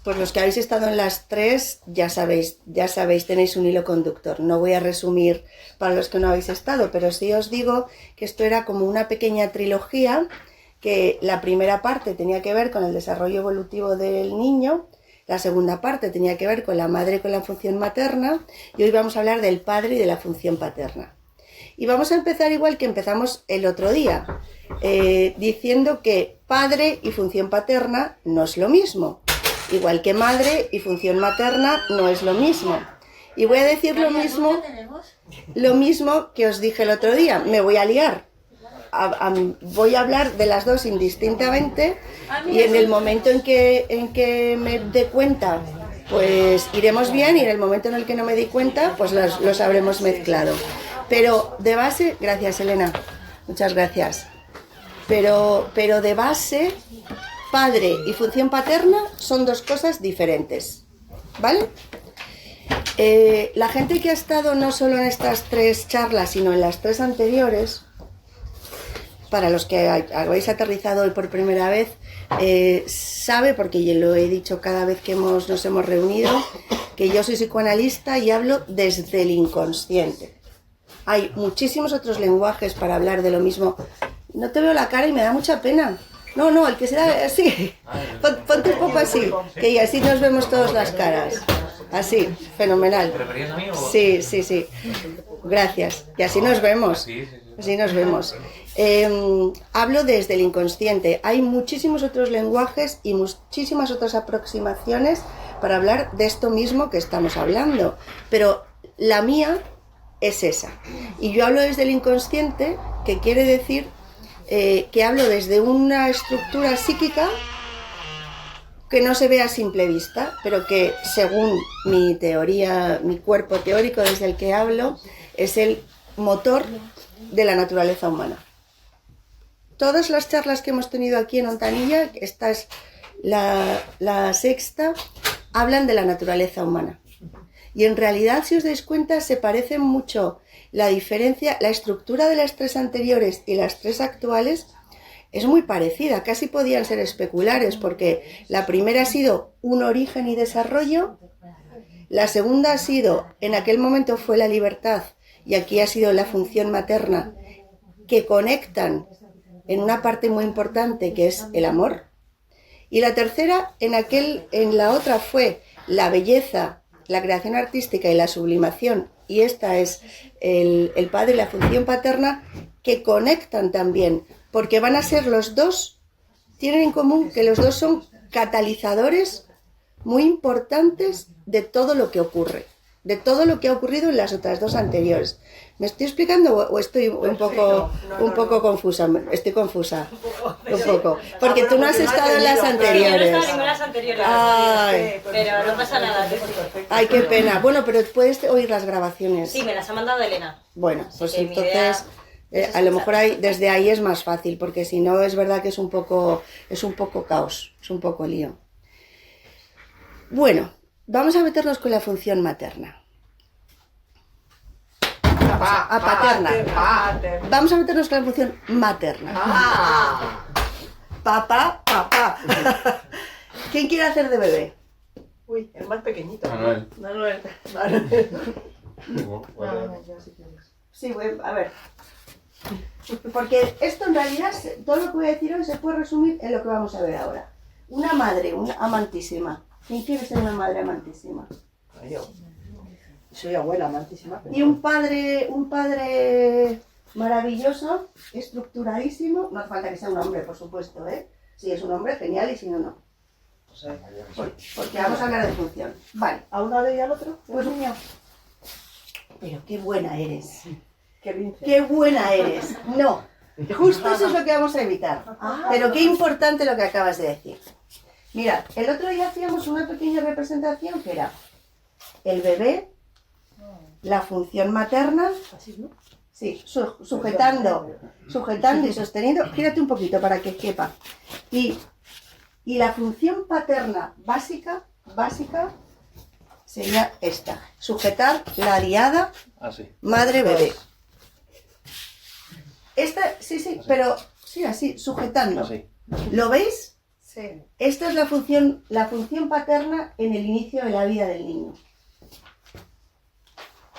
Pues los que habéis estado en las tres ya sabéis, tenéis un hilo conductor. No voy a resumir para los que no habéis estado, pero sí os digo que esto era como una pequeña trilogía, que la primera parte tenía que ver con el desarrollo evolutivo del niño, la segunda parte tenía que ver con la madre y con la función materna, y hoy vamos a hablar del padre y de la función paterna. Y vamos a empezar igual que empezamos el otro día, diciendo que padre y función paterna no es lo mismo. Igual que madre y función materna no es lo mismo. Y voy a decir lo mismo que os dije el otro día. Me voy a liar. Voy a hablar de las dos indistintamente y en el momento en que me dé cuenta, pues iremos bien, y en el momento en el que no me di cuenta, pues los habremos mezclado. Pero de base, gracias Elena, muchas gracias. Pero de base, padre y función paterna son dos cosas diferentes, ¿vale? La gente que ha estado no solo en estas tres charlas, sino en las tres anteriores, para los que habéis aterrizado hoy por primera vez, sabe, porque yo lo he dicho cada vez que nos hemos reunido, que yo soy psicoanalista y hablo desde el inconsciente. Hay muchísimos otros lenguajes para hablar de lo mismo. No te veo la cara y me da mucha pena. No, el que será así. Ponte un poco así, que así nos vemos todas las caras. Así, fenomenal. Sí. Gracias. Y así nos vemos. Así nos vemos. Hablo desde el inconsciente. Hay muchísimos otros lenguajes y muchísimas otras aproximaciones para hablar de esto mismo que estamos hablando. Pero la mía es esa. Y yo hablo desde el inconsciente, que quiere decir que hablo desde una estructura psíquica que no se ve a simple vista, pero que según mi teoría, mi cuerpo teórico desde el que hablo, es el motor de la naturaleza humana. Todas las charlas que hemos tenido aquí en Ontanilla, esta es la sexta, hablan de la naturaleza humana. Y en realidad, si os dais cuenta, se parecen mucho. La diferencia, la estructura de las tres anteriores y las tres actuales es muy parecida, casi podían ser especulares, porque la primera ha sido un origen y desarrollo, la segunda ha sido, en aquel momento fue la libertad, y aquí ha sido la función materna, que conectan en una parte muy importante que es el amor, y la tercera, en la otra fue la belleza, la creación artística y la sublimación, y esta es el padre y la función paterna, que conectan también, porque van a ser los dos, tienen en común que los dos son catalizadores muy importantes de todo lo que ocurre, de todo lo que ha ocurrido en las otras dos anteriores. ¿Me estoy explicando o estoy un poco confusa? Estoy confusa. Un poco. Porque tú no has estado en las anteriores. Yo no he estado en ninguna anteriores. Ay. Pero no pasa nada. Ay, qué pena. Bueno, pero puedes oír las grabaciones. Sí, me las ha mandado Elena. Bueno, pues entonces a lo mejor desde ahí es más fácil, porque si no es verdad que es un poco caos, es un poco lío. Bueno, vamos a meternos con la función materna. Paterna. Vamos a meternos con la función materna. Papá. ¿Quién quiere hacer de bebé? Uy, el más pequeñito. Manuel. Sí, a ver. Porque esto en realidad, todo lo que voy a decir hoy se puede resumir en lo que vamos a ver ahora. Una madre, una amantísima. ¿Quién quiere ser una madre amantísima? Yo. Soy abuela amantísima. Y un padre maravilloso, estructuradísimo. No hace falta que sea un hombre, por supuesto, ¿eh? Si es un hombre, genial, y si no, no. Porque vamos a hablar de función. Vale. ¿A uno le y al otro? Pues niño. Pero qué buena eres. Qué buena eres. No. Justo eso es lo que vamos a evitar. Pero qué importante lo que acabas de decir. Mirad, el otro día hacíamos una pequeña representación que era el bebé, la función materna, sí, sujetando y sosteniendo, gírate un poquito para que quepa, y la función paterna básica sería esta, sujetar la diada madre-bebé. Esta, sí, pero sí, así, sujetando. ¿Lo veis? Sí. Esta es la función paterna en el inicio de la vida del niño.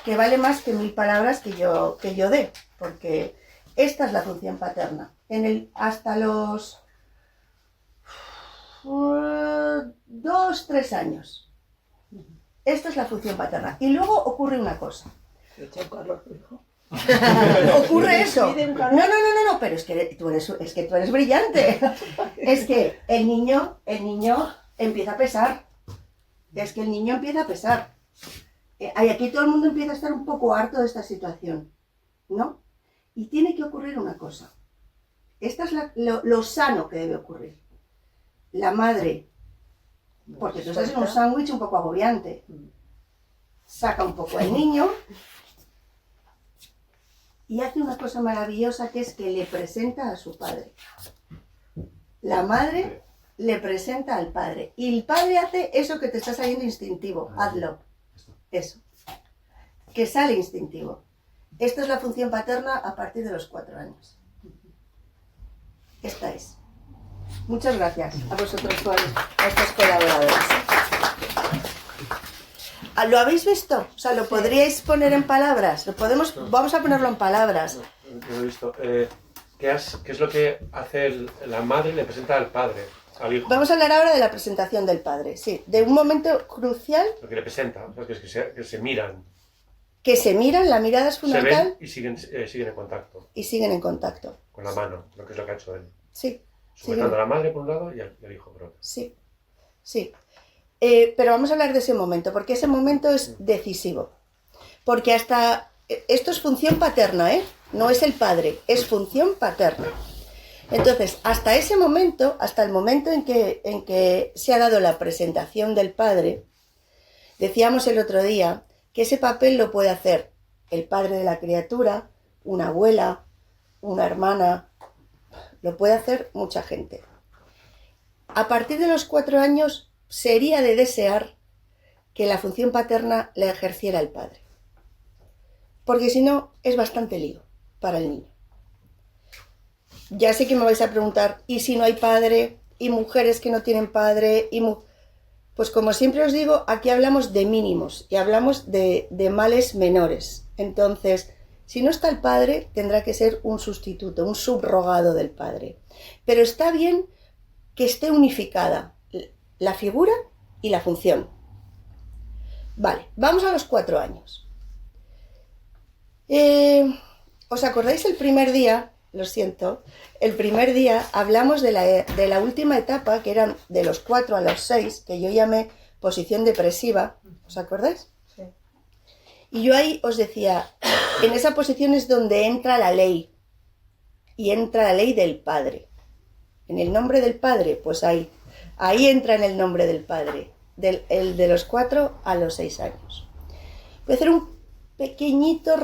Que vale más que 1000 palabras que yo dé, porque esta es la función paterna. Hasta los 2-3 años. Esta es la función paterna. Y luego ocurre una cosa. Ocurre eso. No, pero es que tú eres brillante. Es que el niño empieza a pesar. Es que el niño empieza a pesar. Aquí todo el mundo empieza a estar un poco harto de esta situación, ¿no? Y tiene que ocurrir una cosa. Esta es lo sano que debe ocurrir. La madre, porque tú estás en un sándwich un poco agobiante, saca un poco al niño y hace una cosa maravillosa, que es que le presenta a su padre. La madre le presenta al padre y el padre hace eso que te está saliendo instintivo. Hazlo. Eso. Que sale instintivo. Esta es la función paterna a partir de los 4 años. Esta es. Muchas gracias a vosotros, a estos colaboradores. ¿Lo habéis visto? O sea, ¿lo podríais poner en palabras? Vamos a ponerlo en palabras. No lo he visto. ¿Qué es lo que hace la madre y le presenta al padre, al hijo? Vamos a hablar ahora de la presentación del padre, sí. De un momento crucial. Lo que le presenta, o sea, que se miran. Que se miran, la mirada es fundamental. Se ven y siguen en contacto. Y siguen en contacto. Con la mano, lo que es lo que ha hecho él. Sí. Sujetando a la madre por un lado y al hijo por otro. Sí, sí. Pero vamos a hablar de ese momento, porque ese momento es decisivo. Porque esto es función paterna, ¿eh? No es el padre, es función paterna. Entonces, hasta ese momento, hasta el momento en que se ha dado la presentación del padre, decíamos el otro día que ese papel lo puede hacer el padre de la criatura, una abuela, una hermana, lo puede hacer mucha gente. A partir de los 4 años sería de desear que la función paterna la ejerciera el padre. Porque si no, es bastante lío para el niño. Ya sé que me vais a preguntar, ¿y si no hay padre? ¿Y mujeres que no tienen padre? Pues como siempre os digo, aquí hablamos de mínimos y hablamos de males menores. Entonces, si no está el padre, tendrá que ser un sustituto, un subrogado del padre. Pero está bien que esté unificada la figura y la función. Vale, vamos a los 4 años. ¿Os acordáis el primer día? Lo siento. El primer día hablamos de la última etapa, que eran de los 4 a los 6, que yo llamé posición depresiva. ¿Os acordáis? Sí. Y yo ahí os decía, en esa posición es donde entra la ley. Y entra la ley del padre. En el nombre del padre, pues ahí entra en el nombre del padre. El de los 4 a los 6 años. Voy a hacer un pequeñito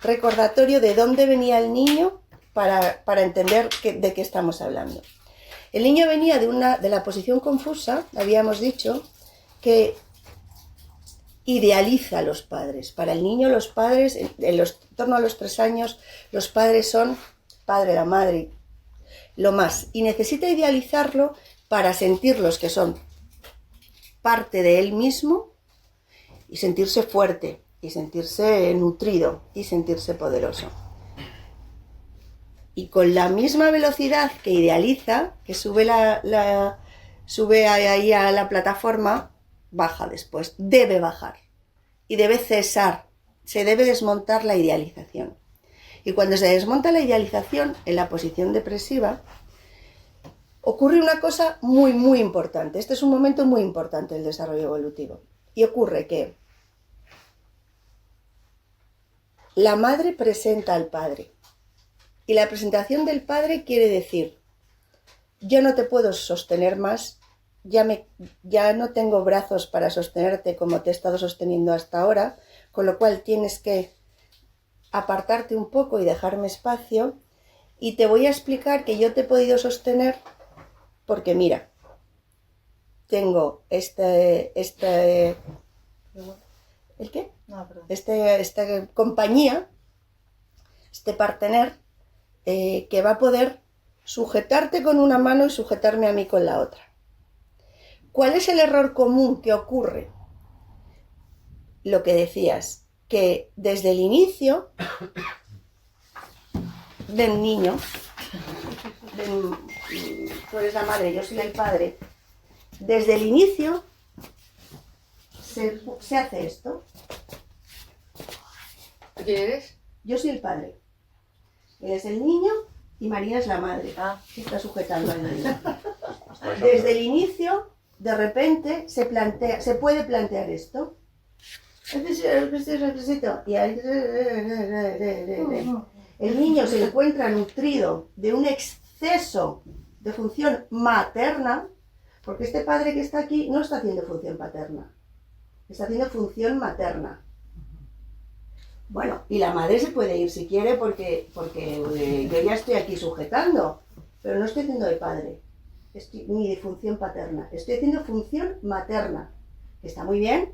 recordatorio de dónde venía el niño para entender de qué estamos hablando. El niño venía de la posición confusa, habíamos dicho, que idealiza a los padres. Para el niño, los padres, en torno a los 3 años, los padres son padre, la madre, lo más. Y necesita idealizarlo para sentirlos que son parte de él mismo y sentirse fuerte, y sentirse nutrido, y sentirse poderoso. Y con la misma velocidad que idealiza, que sube sube ahí a la plataforma, baja después, debe bajar y debe cesar, se debe desmontar la idealización. Y cuando se desmonta la idealización en la posición depresiva, ocurre una cosa muy, muy importante. Este es un momento muy importante del desarrollo evolutivo. Y ocurre que la madre presenta al padre. Y la presentación del padre quiere decir, yo no te puedo sostener más, ya no tengo brazos para sostenerte como te he estado sosteniendo hasta ahora, con lo cual tienes que apartarte un poco y dejarme espacio, y te voy a explicar que yo te he podido sostener porque mira, tengo ¿el qué? No, perdón. Esta compañía, este partener, que va a poder sujetarte con una mano y sujetarme a mí con la otra. ¿Cuál es el error común que ocurre? Lo que decías, que desde el inicio del niño, tú eres la madre, yo soy el padre, desde el inicio se hace esto. ¿Quién eres? Yo soy el padre, él es el niño y María es la madre que está sujetando al niño. Desde el inicio, de repente, se puede plantear esto. Y ahí, el niño se encuentra nutrido de un exceso de función materna, porque este padre que está aquí no está haciendo función paterna, está haciendo función materna. Bueno, y la madre se puede ir si quiere porque yo ya estoy aquí sujetando, pero no estoy haciendo de padre, ni de función paterna, estoy haciendo función materna, que está muy bien,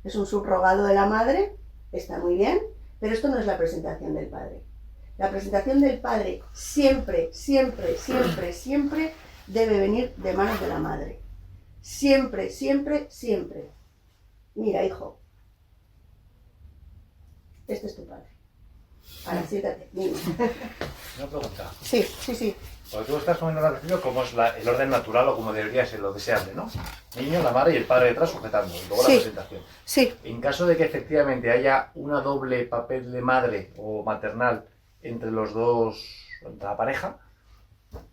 es un subrogado de la madre, está muy bien, pero esto no es la presentación del padre. La presentación del padre siempre, siempre, siempre, siempre debe venir de manos de la madre. Siempre, siempre, siempre. Mira, hijo, este es tu padre. Ahora, siéntate, niño. Una pregunta. Sí. Porque tú estás poniendo referido cómo es el orden natural o como debería ser lo deseable, ¿no? Niño, la madre y el padre detrás sujetando, y luego la presentación. Sí. En caso de que efectivamente haya una doble papel de madre o maternal entre los dos, entre la pareja,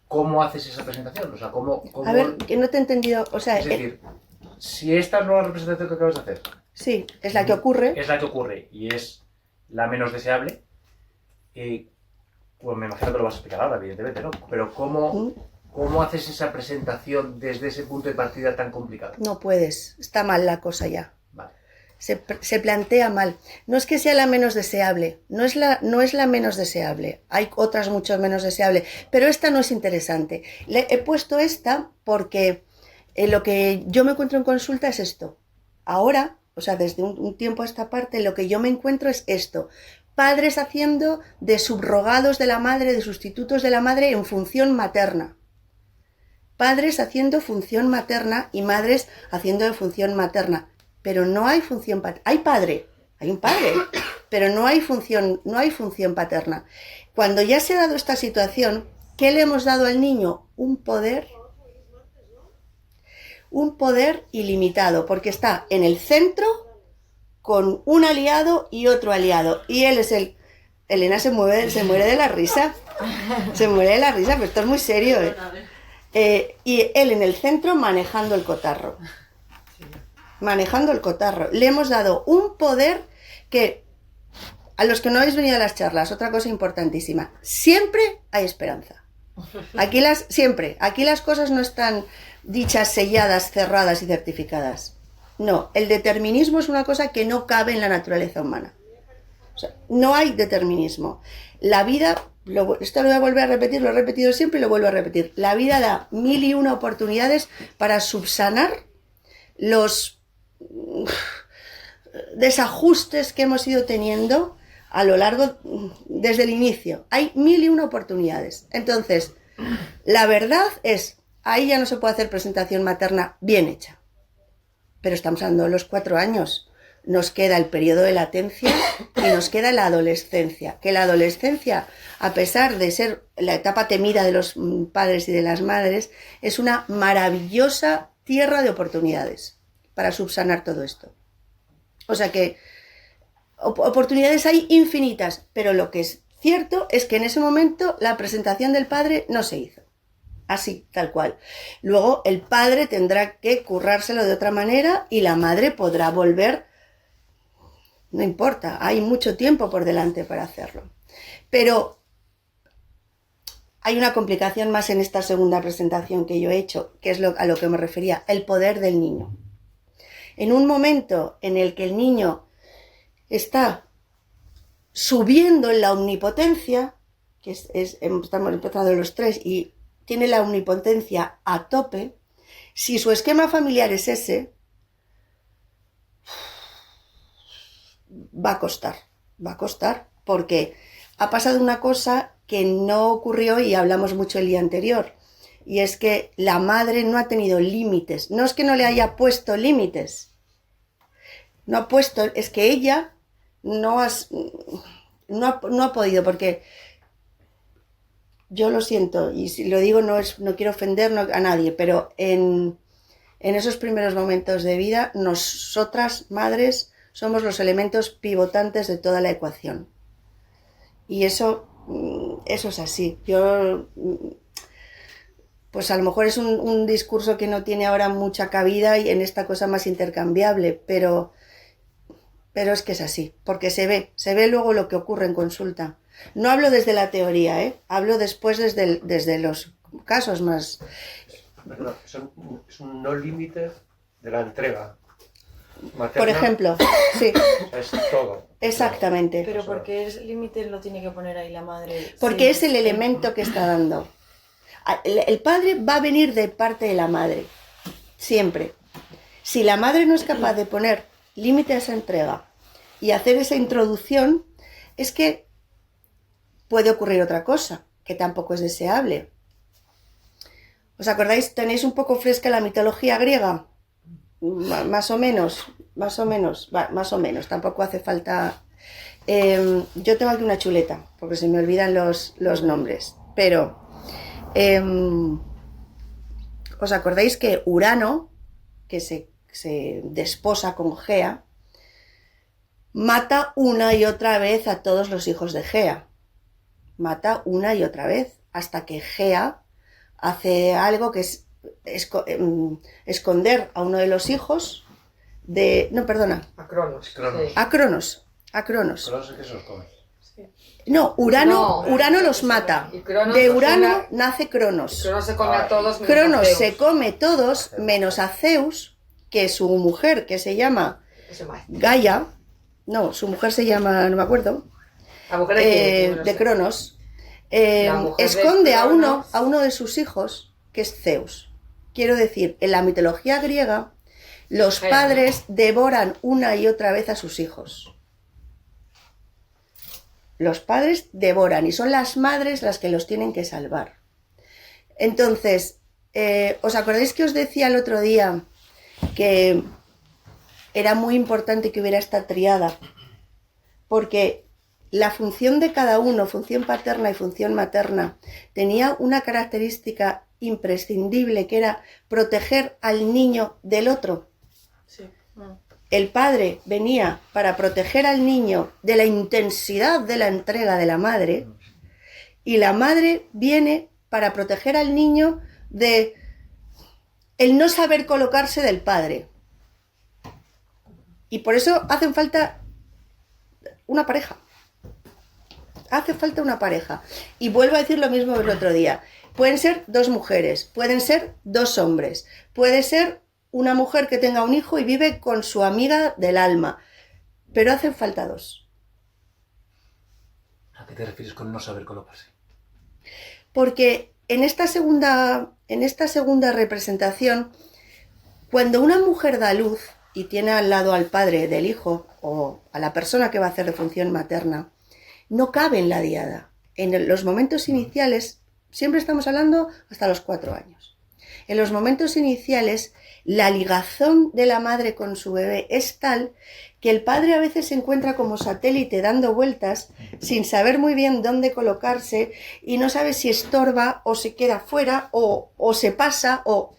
¿cómo haces esa presentación? O sea, ¿cómo... A ver, que no te he entendido, o sea... Es decir, si esta no es la representación que acabas de hacer... Sí, es la que ocurre. Es la que ocurre y es la menos deseable, pues me imagino que lo vas a explicar ahora, evidentemente, ¿no? Pero ¿cómo haces esa presentación desde ese punto de partida tan complicado? No puedes, está mal la cosa ya. Vale. Se plantea mal. No es que sea la menos deseable, no es la menos deseable. Hay otras mucho menos deseables, pero esta no es interesante. He puesto esta porque lo que yo me encuentro en consulta es esto. Ahora, o sea, desde un tiempo a esta parte, lo que yo me encuentro es esto. Padres haciendo de subrogados de la madre, de sustitutos de la madre en función materna. Padres haciendo función materna y madres haciendo de función materna. Pero no hay función paterna. Hay un padre, pero no hay función paterna. Cuando ya se ha dado esta situación, ¿qué le hemos dado al niño? Un poder ilimitado, porque está en el centro con un aliado y otro aliado. Y él es Elena se muere de la risa. Se muere de la risa, pero esto es muy serio, y él en el centro manejando el cotarro. Le hemos dado un poder que, a los que no habéis venido a las charlas, otra cosa importantísima, siempre hay esperanza. Aquí las cosas no están dichas, selladas, cerradas y certificadas. No, el determinismo es una cosa que no cabe en la naturaleza humana. O sea, no hay determinismo. La vida, esto lo voy a volver a repetir, lo he repetido siempre y lo vuelvo a repetir. La vida da 1001 oportunidades para subsanar los desajustes que hemos ido teniendo a lo largo, desde el inicio. Hay 1001 oportunidades. Entonces, la verdad es, ahí ya no se puede hacer presentación materna bien hecha. Pero estamos hablando de los 4 años. Nos queda el periodo de latencia y nos queda la adolescencia. Que la adolescencia, a pesar de ser la etapa temida de los padres y de las madres, es una maravillosa tierra de oportunidades para subsanar todo esto. O sea que oportunidades hay infinitas, pero lo que es cierto es que en ese momento la presentación del padre no se hizo. Así, tal cual. Luego el padre tendrá que currárselo de otra manera y la madre podrá volver. No importa, hay mucho tiempo por delante para hacerlo. Pero hay una complicación más en esta segunda presentación que yo he hecho, que es a lo que me refería, el poder del niño. En un momento en el que el niño está subiendo en la omnipotencia, que estamos empezando los 3 y tiene la omnipotencia a tope, si su esquema familiar es ese, va a costar, porque ha pasado una cosa que no ocurrió y hablamos mucho el día anterior. Y es que la madre no ha tenido límites. No es que no le haya puesto límites. No ha puesto, es que ella no ha podido, porque yo lo siento, y si lo digo no quiero ofender a nadie, pero en esos primeros momentos de vida, nosotras, madres, somos los elementos pivotantes de toda la ecuación. Y eso es así. Yo, pues a lo mejor es un discurso que no tiene ahora mucha cabida y en esta cosa más intercambiable, pero es que es así, porque se ve luego lo que ocurre en consulta. No hablo desde la teoría, hablo después desde los casos más... Perdón, es un no límite de la entrega materna. Por ejemplo, sí. Es todo. Exactamente. Pero porque el límite lo tiene que poner ahí la madre. Porque Sí. es el elemento que está dando. El padre va a venir de parte de la madre, siempre. Si la madre no es capaz de poner límite a esa entrega y hacer esa introducción, es que puede ocurrir otra cosa, que tampoco es deseable. ¿Os acordáis? ¿Tenéis un poco fresca la mitología griega? Más o menos, tampoco hace falta... yo tengo aquí una chuleta, porque se me olvidan los nombres, pero... ¿os acordáis que Urano, que se desposa con Gea, mata una y otra vez a todos los hijos de Gea? Mata una y otra vez, hasta que Gea hace algo que es esconder a uno de los hijos de... No, perdona. A Cronos. Cronos. Sí. A Cronos. Cronos es que se los come. No, Urano los mata. Y Cronos De los Urano come- nace Cronos. Cronos se come a todos. menos a Cronos Zeus. se come todos menos a Zeus, que su mujer, que se llama Ese más. Gaia, no, su mujer se llama, no me acuerdo, ¿La mujer de quién? No de sé. Cronos, La mujer de esconde Cronos. a uno de sus hijos, que es Zeus. Quiero decir, en la mitología griega, los Gea. padres devoran una y otra vez a sus hijos. Los padres devoran y son las madres las que los tienen que salvar. Entonces, ¿os acordáis que os decía el otro día que era muy importante que hubiera esta triada? Porque la función de cada uno, función paterna y función materna, tenía una característica imprescindible, que era proteger al niño del otro. Sí. El padre venía para proteger al niño de la intensidad de la entrega de la madre, y la madre viene para proteger al niño de el no saber colocarse del padre. Y por eso hacen falta una pareja. Hace falta una pareja. Y vuelvo a decir lo mismo del otro día. Pueden ser dos mujeres, pueden ser dos hombres, puede ser una mujer que tenga un hijo y vive con su amiga del alma, pero hacen falta dos. ¿A qué te refieres con no saber colocarse? Porque en esta segunda representación, cuando una mujer da luz y tiene al lado al padre del hijo o a la persona que va a hacer de función materna, no cabe en la diada. En los momentos iniciales, siempre estamos hablando hasta los 4 años. En los momentos iniciales, la ligazón de la madre con su bebé es tal que el padre a veces se encuentra como satélite dando vueltas sin saber muy bien dónde colocarse y no sabe si estorba o se queda fuera o se pasa o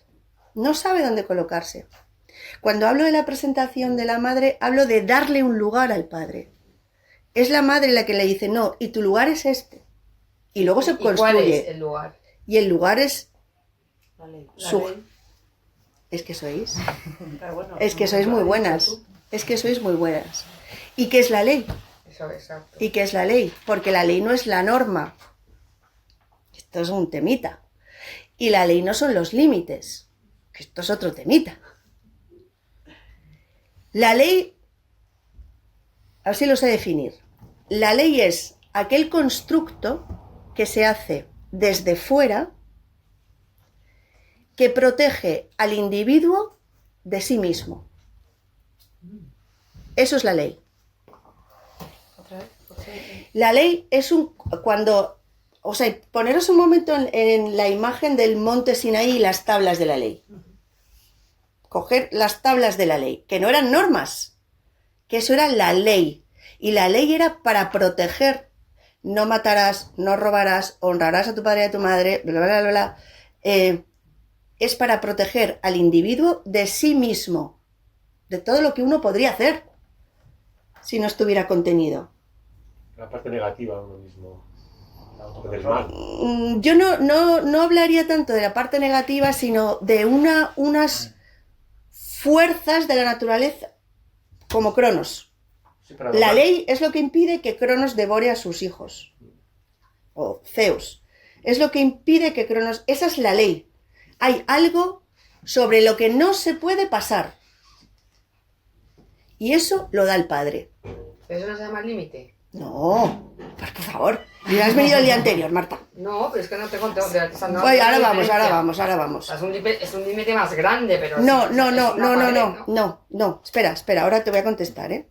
no sabe dónde colocarse. Cuando hablo de la presentación de la madre, hablo de darle un lugar al padre. Es la madre la que le dice, no, y tu lugar es este. Y luego se ¿Y construye. cuál es el lugar? Y el lugar es La ley. su... Es que sois. Pero bueno, Es que sois muy buenas. Es que sois muy buenas. ¿Y qué es la ley? Eso, exacto. ¿Y qué es la ley? Porque la ley no es la norma. Esto es un temita. Y la ley no son los límites. Que esto es otro temita. La ley, así lo sé definir. La ley es aquel constructo que se hace desde fuera que protege al individuo de sí mismo. Eso es la ley. ¿Otra vez? La ley es cuando, o sea, poneros un momento en la imagen del monte Sinaí y las tablas de la ley. Coger las tablas de la ley, que no eran normas, que eso era la ley. Y la ley era para proteger, no matarás, no robarás, honrarás a tu padre y a tu madre, bla, bla, bla, bla. Es para proteger al individuo de sí mismo, de todo lo que uno podría hacer si no estuviera contenido. La parte negativa de uno mismo. Del mal. Yo no hablaría tanto de la parte negativa, sino de unas fuerzas de la naturaleza, como Cronos. Sí, pero La además- ley es lo que impide que Cronos devore a sus hijos. O Zeus. Es lo que impide que Cronos... Esa es la ley. Hay algo sobre lo que no se puede pasar. Y eso lo da el padre. ¿Eso no se llama límite? No, por favor. Y has venido el día anterior, Marta. No, pero es que no te conté. Oye, ahora vamos. Es un límite más grande, pero... No, es una pared, no. Espera, ahora te voy a contestar, ¿eh?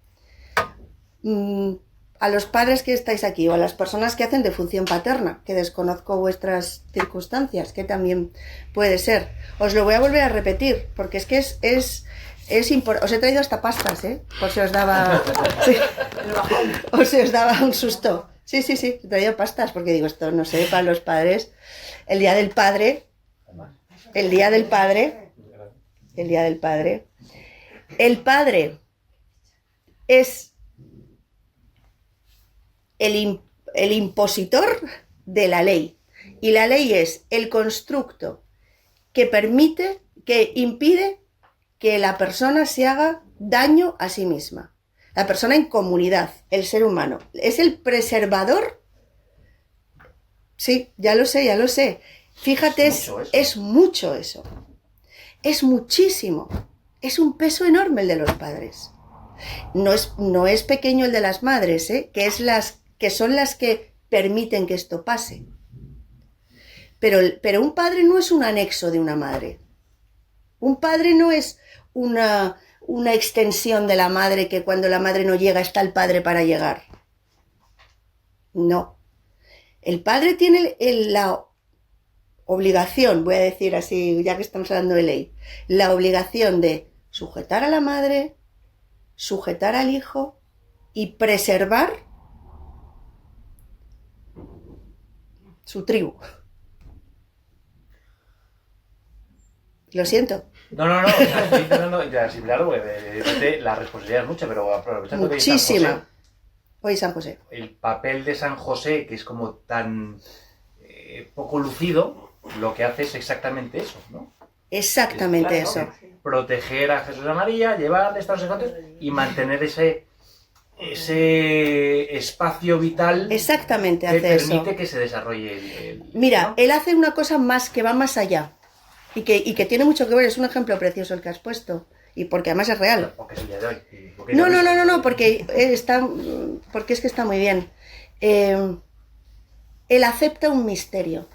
A los padres que estáis aquí o a las personas que hacen de función paterna, que desconozco vuestras circunstancias, que también puede ser. Os lo voy a volver a repetir, porque es que es importante. Os he traído hasta pastas, ¿eh? Por si os daba... Sí. O si os daba un susto. Sí, he traído pastas, porque digo, esto no sé, para los padres, el día del padre, el padre es el impositor de la ley. Y la ley es el constructo que impide que la persona se haga daño a sí misma. La persona en comunidad, el ser humano. Es el preservador. Sí, ya lo sé. Fíjate, es mucho eso. Es muchísimo. Es un peso enorme el de los padres. No es pequeño el de las madres, ¿eh? Que son las que permiten que esto pase. Pero un padre no es un anexo de una madre. Un padre no es una extensión de la madre que cuando la madre no llega está el padre para llegar. No. El padre tiene la obligación, voy a decir así, ya que estamos hablando de ley, la obligación de sujetar a la madre, sujetar al hijo y preservar su tribu. Lo siento. No, o sea, estoy intentando asimilarlo porque evidentemente la responsabilidad es mucha, pero aprovechando que Muchísima. Hoy San José. El papel de San José, que es como tan poco lucido, lo que hace es exactamente eso, ¿no? Exactamente Es, eso. proteger a Jesús y a María, llevarle estos encuentros y mantener ese espacio vital Exactamente que hace permite eso. que se desarrolle Mira, ¿no? él hace una cosa más que va más allá y que tiene mucho que ver. Es un ejemplo precioso el que has puesto y porque además es real. Porque es el día de hoy. No, porque es que está muy bien. Él acepta un misterio,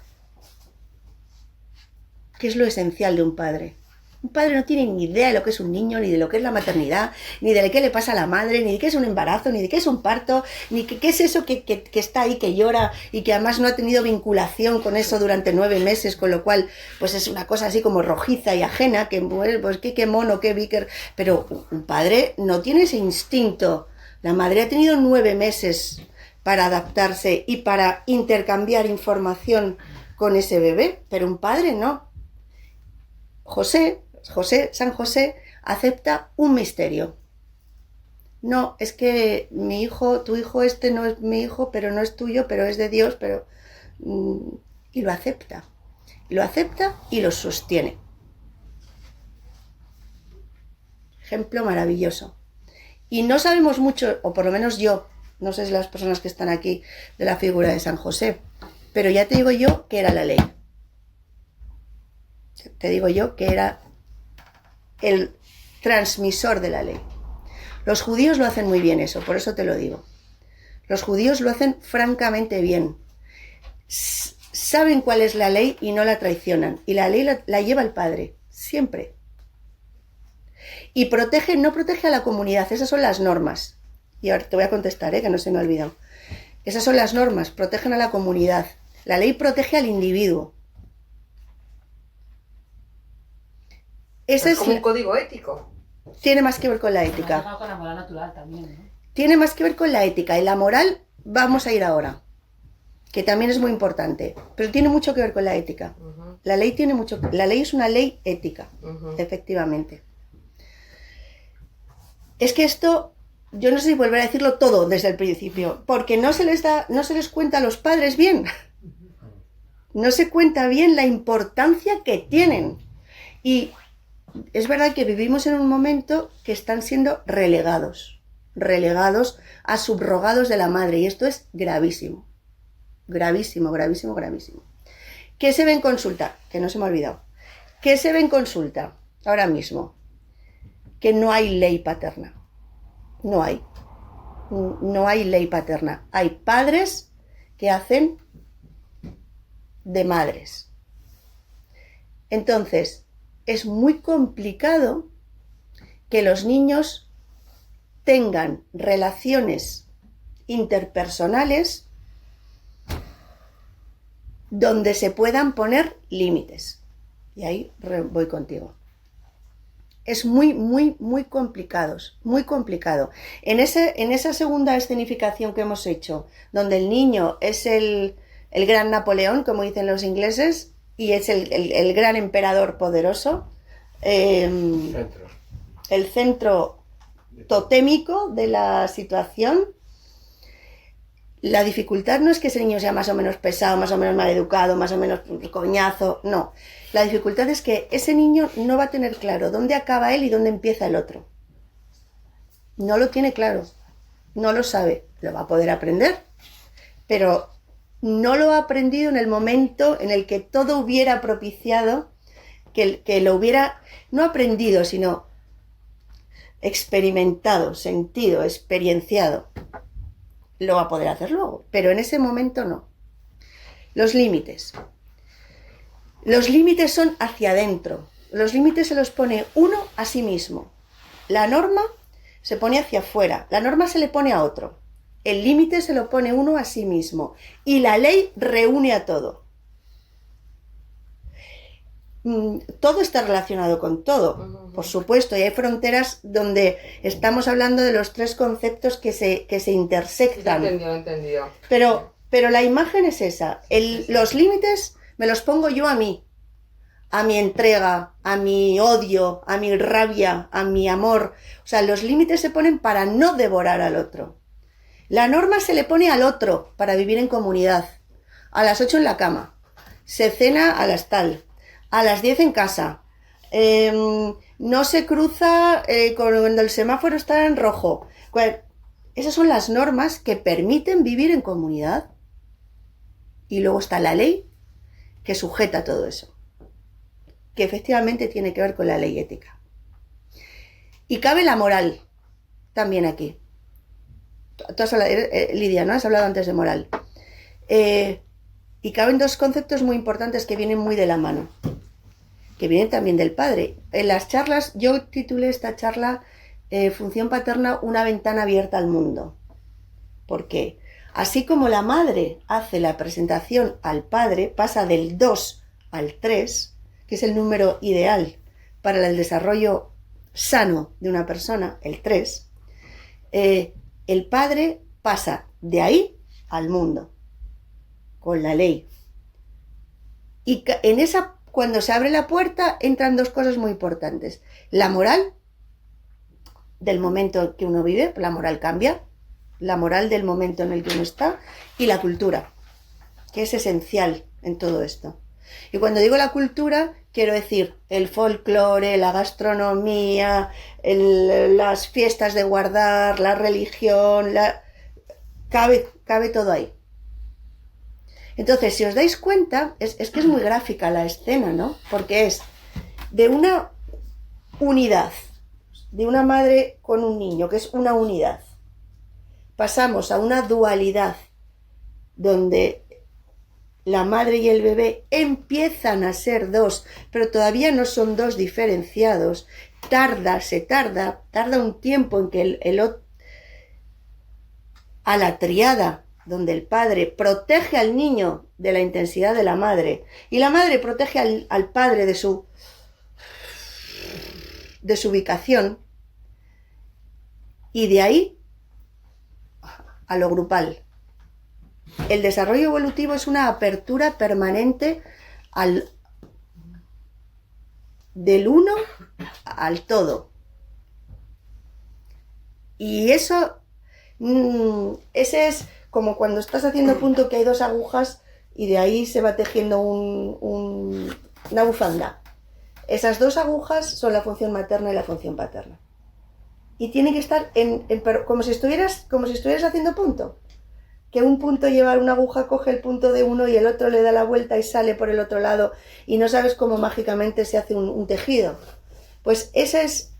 que es lo esencial de un padre. Un padre no tiene ni idea de lo que es un niño, ni de lo que es la maternidad, ni de qué le pasa a la madre, ni de qué es un embarazo, ni de qué es un parto, ni qué es eso que está ahí, que llora y que además no ha tenido vinculación con eso durante 9 meses, con lo cual pues es una cosa así como rojiza y ajena, que pues qué mono, qué vicker. Pero un padre no tiene ese instinto. La madre ha tenido 9 meses para adaptarse y para intercambiar información con ese bebé, pero un padre no. San José acepta un misterio. No, es que mi hijo, tu hijo este no es mi hijo, pero no es tuyo, pero es de Dios, pero... y lo acepta. Lo acepta y lo sostiene. Ejemplo maravilloso. Y no sabemos mucho, o por lo menos yo, no sé si las personas que están aquí, de la figura de San José, pero ya te digo yo que era la ley. Te digo yo que era el transmisor de la ley. Los judíos lo hacen muy bien eso, por eso te lo digo. Los judíos lo hacen francamente bien. Saben cuál es la ley y no la traicionan. Y la ley la lleva el padre, siempre. Y no protege a la comunidad, esas son las normas. Y ahora te voy a contestar, que no se me ha olvidado. Esas son las normas, protegen a la comunidad. La ley protege al individuo. Esa Es es como un código ético. tiene más que ver con la ética. Con la moral natural también, ¿no? Tiene más que ver con la ética y la moral vamos a ir ahora, que también es muy importante, pero tiene mucho que ver con la ética. La ley es una ley ética, efectivamente. Es que esto, yo no sé si volver a decirlo todo desde el principio, porque no se les cuenta a los padres bien. No se cuenta bien la importancia que tienen. Y es verdad que vivimos en un momento que están siendo relegados a subrogados de la madre, y esto es gravísimo. Gravísimo, gravísimo, gravísimo. ¿Qué se ve en consulta? Que no se me ha olvidado. ¿Qué se ve en consulta ahora mismo? Que no hay ley paterna. No hay. No hay ley paterna. Hay padres que hacen de madres. Entonces, es muy complicado que los niños tengan relaciones interpersonales donde se puedan poner límites. Y ahí voy contigo. Es muy, muy, muy complicado, muy complicado. En esa segunda escenificación que hemos hecho, donde el niño es el gran Napoleón, como dicen los ingleses, y es el gran emperador poderoso, el centro totémico de la situación. La dificultad no es que ese niño sea más o menos pesado, más o menos maleducado, más o menos coñazo, no. La dificultad es que ese niño no va a tener claro dónde acaba él y dónde empieza el otro. No lo tiene claro, no lo sabe, lo va a poder aprender, pero no lo ha aprendido en el momento en el que todo hubiera propiciado que lo hubiera, no aprendido, sino experimentado, sentido, experienciado. Lo va a poder hacer luego, pero en ese momento no. Los límites. Los límites son hacia adentro. Los límites se los pone uno a sí mismo. La norma se pone hacia afuera. La norma se le pone a otro. El límite se lo pone uno a sí mismo. Y la ley reúne a todo. Todo está relacionado con todo, por supuesto, y hay fronteras donde estamos hablando de los tres conceptos que se intersectan. Entendido. Pero la imagen es esa. Los límites me los pongo yo a mí, a mi entrega, a mi odio, a mi rabia, a mi amor. O sea, los límites se ponen para no devorar al otro. La norma se le pone al otro para vivir en comunidad. A las 8 en la cama, se cena a las tal, a las 10 en casa, no se cruza cuando el semáforo está en rojo. Esas son las normas que permiten vivir en comunidad. Y luego está la ley que sujeta todo eso, que efectivamente tiene que ver con la ley ética. Y cabe la moral también aquí. Tú has hablado, Lidia, ¿no? Has hablado antes de moral. Y caben dos conceptos muy importantes que vienen muy de la mano, que vienen también del padre. En las charlas, yo titulé esta charla Función paterna, una ventana abierta al mundo. ¿Por qué? Así como la madre hace la presentación al padre, pasa del 2 al 3, que es el número ideal para el desarrollo sano de una persona, el 3, el padre pasa de ahí al mundo, con la ley. Y cuando se abre la puerta, entran dos cosas muy importantes. La moral del momento que uno vive, la moral cambia, la moral del momento en el que uno está, y la cultura, que es esencial en todo esto. Y cuando digo la cultura, quiero decir el folclore, la gastronomía, las fiestas de guardar, la religión, cabe todo ahí. Entonces, si os dais cuenta, es que es muy gráfica la escena, ¿no? Porque es de una unidad, de una madre con un niño, que es una unidad. Pasamos a una dualidad, donde la madre y el bebé empiezan a ser dos, pero todavía no son dos diferenciados. Tarda un tiempo en que a la triada donde el padre protege al niño de la intensidad de la madre y la madre protege al padre de su ubicación, y de ahí a lo grupal. El desarrollo evolutivo es una apertura permanente del uno al todo. Y eso, ese es como cuando estás haciendo punto, que hay dos agujas y de ahí se va tejiendo una bufanda. Esas dos agujas son la función materna y la función paterna. Y tiene que estar como si estuvieras haciendo punto. Que un punto lleva una aguja, coge el punto de uno y el otro le da la vuelta y sale por el otro lado y no sabes cómo mágicamente se hace un tejido. Pues esa es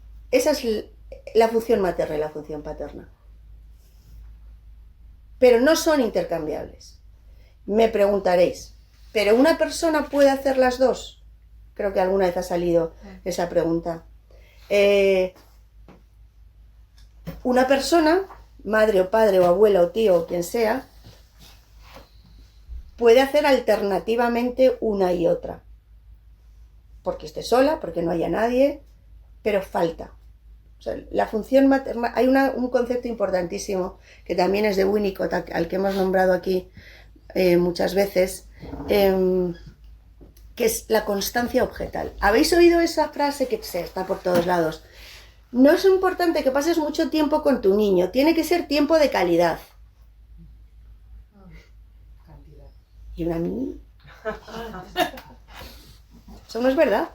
la función materna y la función paterna. Pero no son intercambiables. Me preguntaréis, ¿pero una persona puede hacer las dos? Creo que alguna vez ha salido esa pregunta. Una persona, madre o padre o abuela o tío o quien sea, puede hacer alternativamente una y otra. Porque esté sola, porque no haya nadie, pero falta. O sea, la función materna, hay un concepto importantísimo que también es de Winnicott, al que hemos nombrado aquí muchas veces, que es la constancia objetal. ¿Habéis oído esa frase que está por todos lados? No es importante que pases mucho tiempo con tu niño, tiene que ser tiempo de calidad. Y una mini. Eso no es verdad.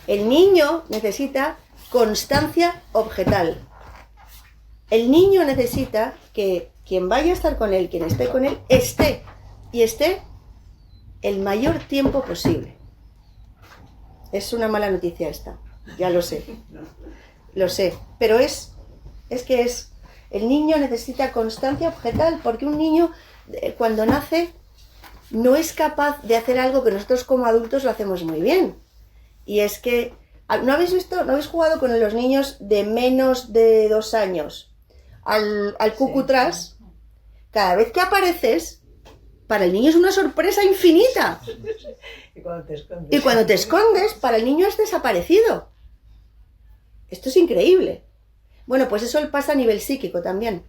El niño necesita constancia objetal. El niño necesita que quien vaya a estar con él, quien esté con él, esté el mayor tiempo posible. Es una mala noticia esta, ya lo sé. Lo sé, pero el niño necesita constancia objetal, porque un niño cuando nace no es capaz de hacer algo que nosotros como adultos lo hacemos muy bien. Y es que, ¿no habéis jugado con los niños de menos de 2 años al cucutrás? Cada vez que apareces, para el niño es una sorpresa infinita. Y cuando te escondes, para el niño has desaparecido. Esto es increíble. Bueno, pues eso pasa a nivel psíquico también.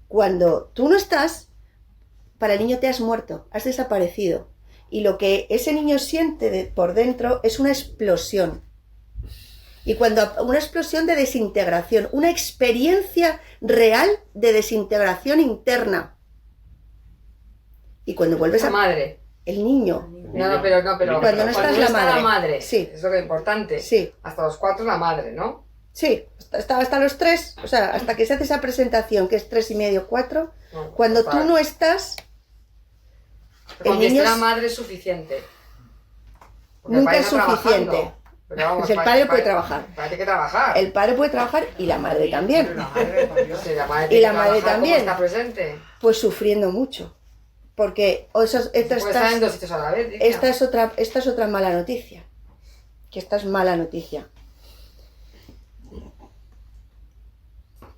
Cuando tú no estás, para el niño te has muerto, has desaparecido. Y lo que ese niño siente por dentro es una explosión. Y una explosión de desintegración, una experiencia real de desintegración interna. Y cuando vuelves La madre. El niño. No, pero Cuando no estás la madre. Sí. Es lo que es importante. Sí. Hasta los 4 la madre, ¿no? Sí, hasta los 3, o sea, hasta que se hace esa presentación, que es 3 y medio, 4, No, cuando total. tú no estás, Cuando niño esté la es- madre es suficiente. Porque el nunca padre es está suficiente. trabajando. Pero vamos, El padre puede trabajar. El padre tiene que trabajar. El padre puede trabajar y la madre también, Sí, la madre Y tiene la que madre trabajar, ¿cómo también. está presente? pues sufriendo mucho. Porque Puede estar en 2 sitios a la vez. Lidia. esta es otra mala noticia. Que esta es mala noticia.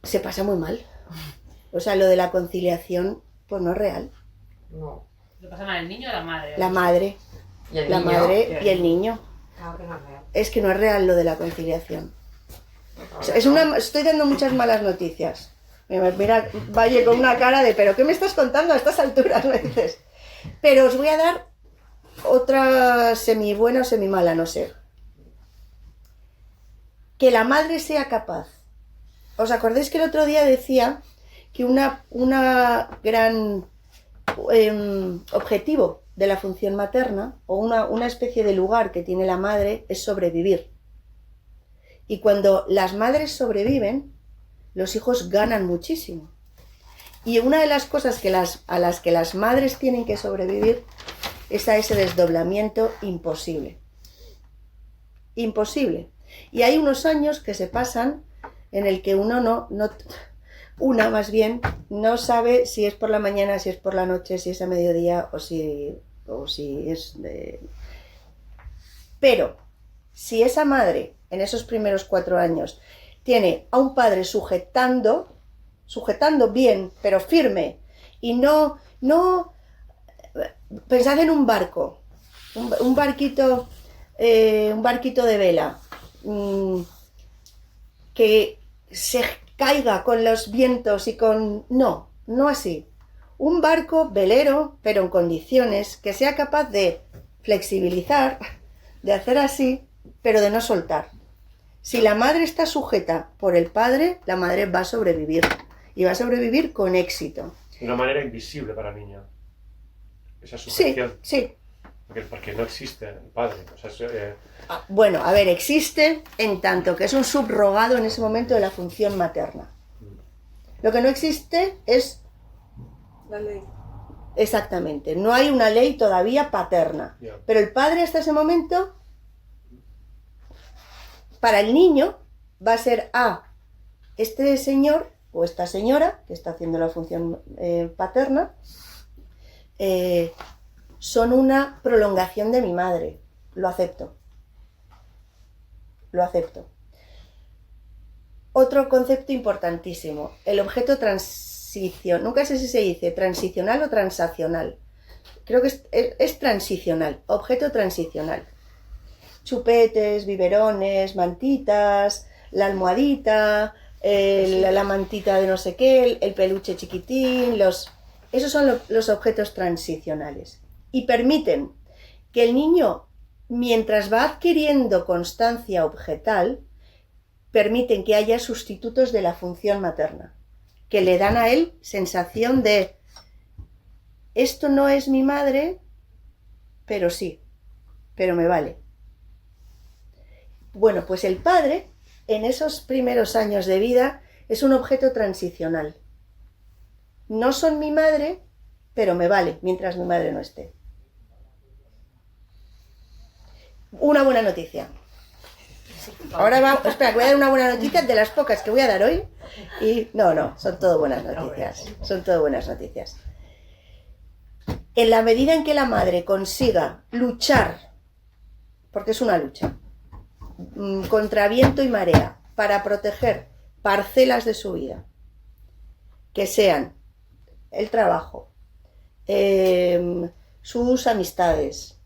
Se pasa muy mal. O sea, lo de la conciliación, pues no es real. No. ¿Lo pasa mal el niño o la madre? La madre, ¿Y el la niño? madre y el niño. Claro que no es real. Es que no es real lo de la conciliación. O sea, estoy dando muchas malas noticias. Mira, Valle con una cara de, ¿pero qué me estás contando a estas alturas? Me dices. Pero os voy a dar otra semi buena o semi mala, no sé. Que la madre sea capaz. ¿Os acordáis que el otro día decía que una gran objetivo de la función materna, o una especie de lugar que tiene la madre, es sobrevivir? Y cuando las madres sobreviven, los hijos ganan muchísimo. Y una de las cosas a las que las madres tienen que sobrevivir es a ese desdoblamiento imposible. Imposible. Y hay unos años que se pasan en el que una más bien, no sabe si es por la mañana, si es por la noche, si es a mediodía o si es de... Pero, si esa madre, en esos primeros 4 años, tiene a un padre sujetando, sujetando bien, pero firme. Y no, pensad en un barco, un barquito de vela, que se caiga con los vientos y con... No así. Un barco velero, pero en condiciones, que sea capaz de flexibilizar, de hacer así, pero de no soltar. Si la madre está sujeta por el padre, la madre va a sobrevivir. Y va a sobrevivir con éxito. De una manera invisible para el niño. Esa sujeción. Sí. Porque no existe el padre. O sea, Bueno, a ver, existe en tanto que es un subrogado en ese momento de la función materna. Lo que no existe es... La ley. Exactamente. No hay una ley todavía paterna. Yeah. Pero el padre hasta ese momento, para el niño, va a ser este señor o esta señora que está haciendo la función paterna, son una prolongación de mi madre. Lo acepto. Otro concepto importantísimo, el objeto transición. Nunca sé si se dice transicional o transaccional. Creo que es transicional, objeto transicional. Chupetes, biberones, mantitas, la almohadita, la mantita de no sé qué, el peluche chiquitín, esos son los objetos transicionales. Y permiten que el niño, mientras va adquiriendo constancia objetal, permiten que haya sustitutos de la función materna, que le dan a él sensación de esto no es mi madre, pero sí, pero me vale. Bueno, pues el padre, en esos primeros años de vida, es un objeto transicional. No son mi madre, pero me vale mientras mi madre no esté. Una buena noticia. Ahora espera, que voy a dar una buena noticia de las pocas que voy a dar hoy. Y no, son todo buenas noticias. Son todo buenas noticias. En la medida en que la madre consiga luchar, porque es una lucha, contra viento y marea, para proteger parcelas de su vida, que sean el trabajo, sus amistades,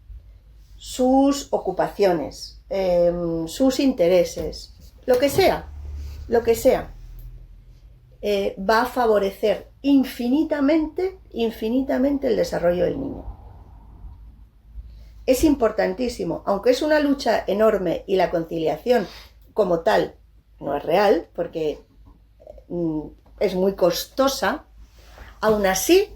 sus ocupaciones, sus intereses, lo que sea, va a favorecer infinitamente el desarrollo del niño. Es importantísimo, aunque es una lucha enorme y la conciliación como tal no es real, porque es muy costosa, aún así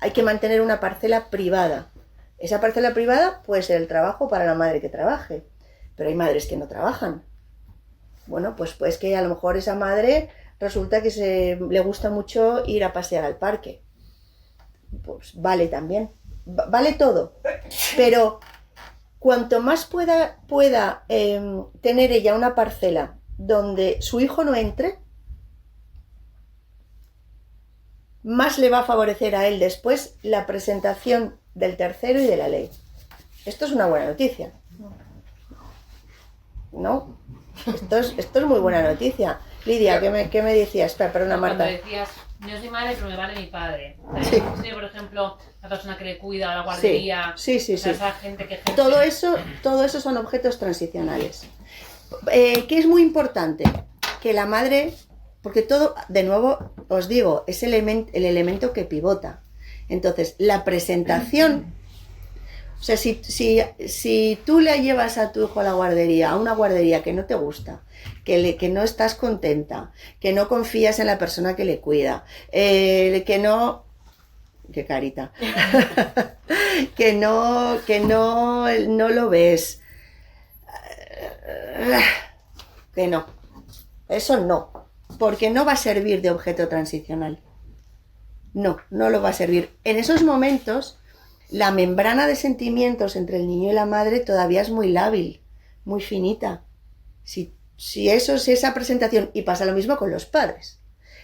hay que mantener una parcela privada. Esa parcela privada puede ser el trabajo para la madre que trabaje, pero hay madres que no trabajan. Bueno, pues que a lo mejor esa madre resulta que le gusta mucho ir a pasear al parque. Pues vale también, vale todo. Pero cuanto más pueda tener ella una parcela donde su hijo no entre, más le va a favorecer a él después la presentación del tercero y de la ley. Esto es una buena noticia, ¿no? Esto es muy buena noticia. Lidia, ¿qué me decías? Perdona, Marta. Cuando decías, yo soy madre, pero me vale mi padre. Sí. Por ejemplo, la persona que le cuida, la guardería. Sí. O sea, esa gente que ejerce. Todo eso son objetos transicionales. ¿Qué es muy importante? Que la madre, porque todo, de nuevo, os digo, es el elemento que pivota. Entonces, la presentación, o sea, si tú le llevas a tu hijo a la guardería, a una guardería que no te gusta, que no estás contenta, que no confías en la persona que le cuida, que no... ¡Qué carita! que no lo ves, que no, eso no, porque no va a servir de objeto transicional. No lo va a servir. En esos momentos, la membrana de sentimientos entre el niño y la madre todavía es muy lábil, muy finita. Si esa presentación, y pasa lo mismo con los padres.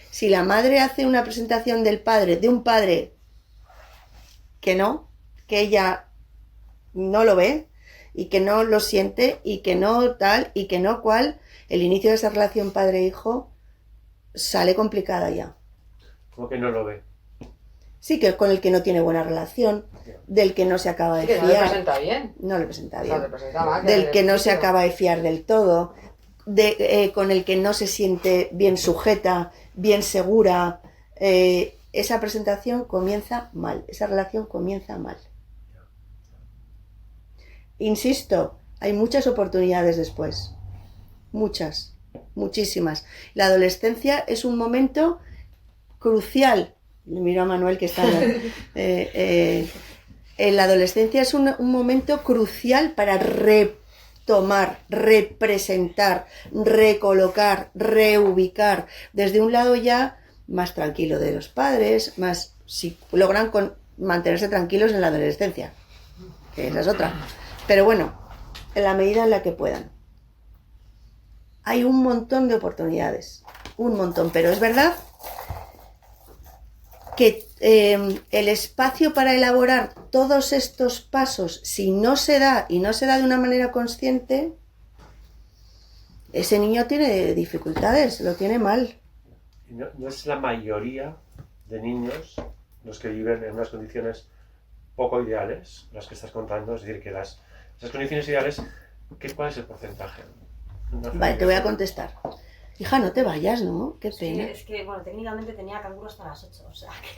Si la madre hace una presentación de un padre que ella no lo ve, y que no lo siente, y que no tal, y que no cual, el inicio de esa relación padre-hijo sale complicada ya. ¿Cómo que no lo ve? Sí, que con el que no tiene buena relación, del que no se acaba de Sí, que no le fiar. presenta bien. No le presenta O sea, le bien. presenta mal. Del que no se sitio. acaba de fiar del todo, con el que no se siente bien sujeta, bien segura. Esa presentación comienza mal, esa relación comienza mal. Insisto, hay muchas oportunidades después. Muchas, muchísimas. La adolescencia es un momento crucial. Le miro a Manuel que está en la adolescencia es un momento crucial para retomar, representar, recolocar, reubicar. Desde un lado ya más tranquilo de los padres, más si logran mantenerse tranquilos en la adolescencia, que esa es otra. Pero bueno, en la medida en la que puedan. Hay un montón de oportunidades, un montón, pero es verdad que el espacio para elaborar todos estos pasos, si no se da y no se da de una manera consciente, ese niño tiene dificultades, lo tiene mal. Y no es la mayoría de niños los que viven en unas condiciones poco ideales, las que estás contando, es decir, que esas condiciones ideales, ¿cuál es el porcentaje? Vale, te voy a contestar. Hija, no te vayas, ¿no? Qué Sí, pena. es que, bueno, técnicamente tenía cálculo hasta las 8, o sea que...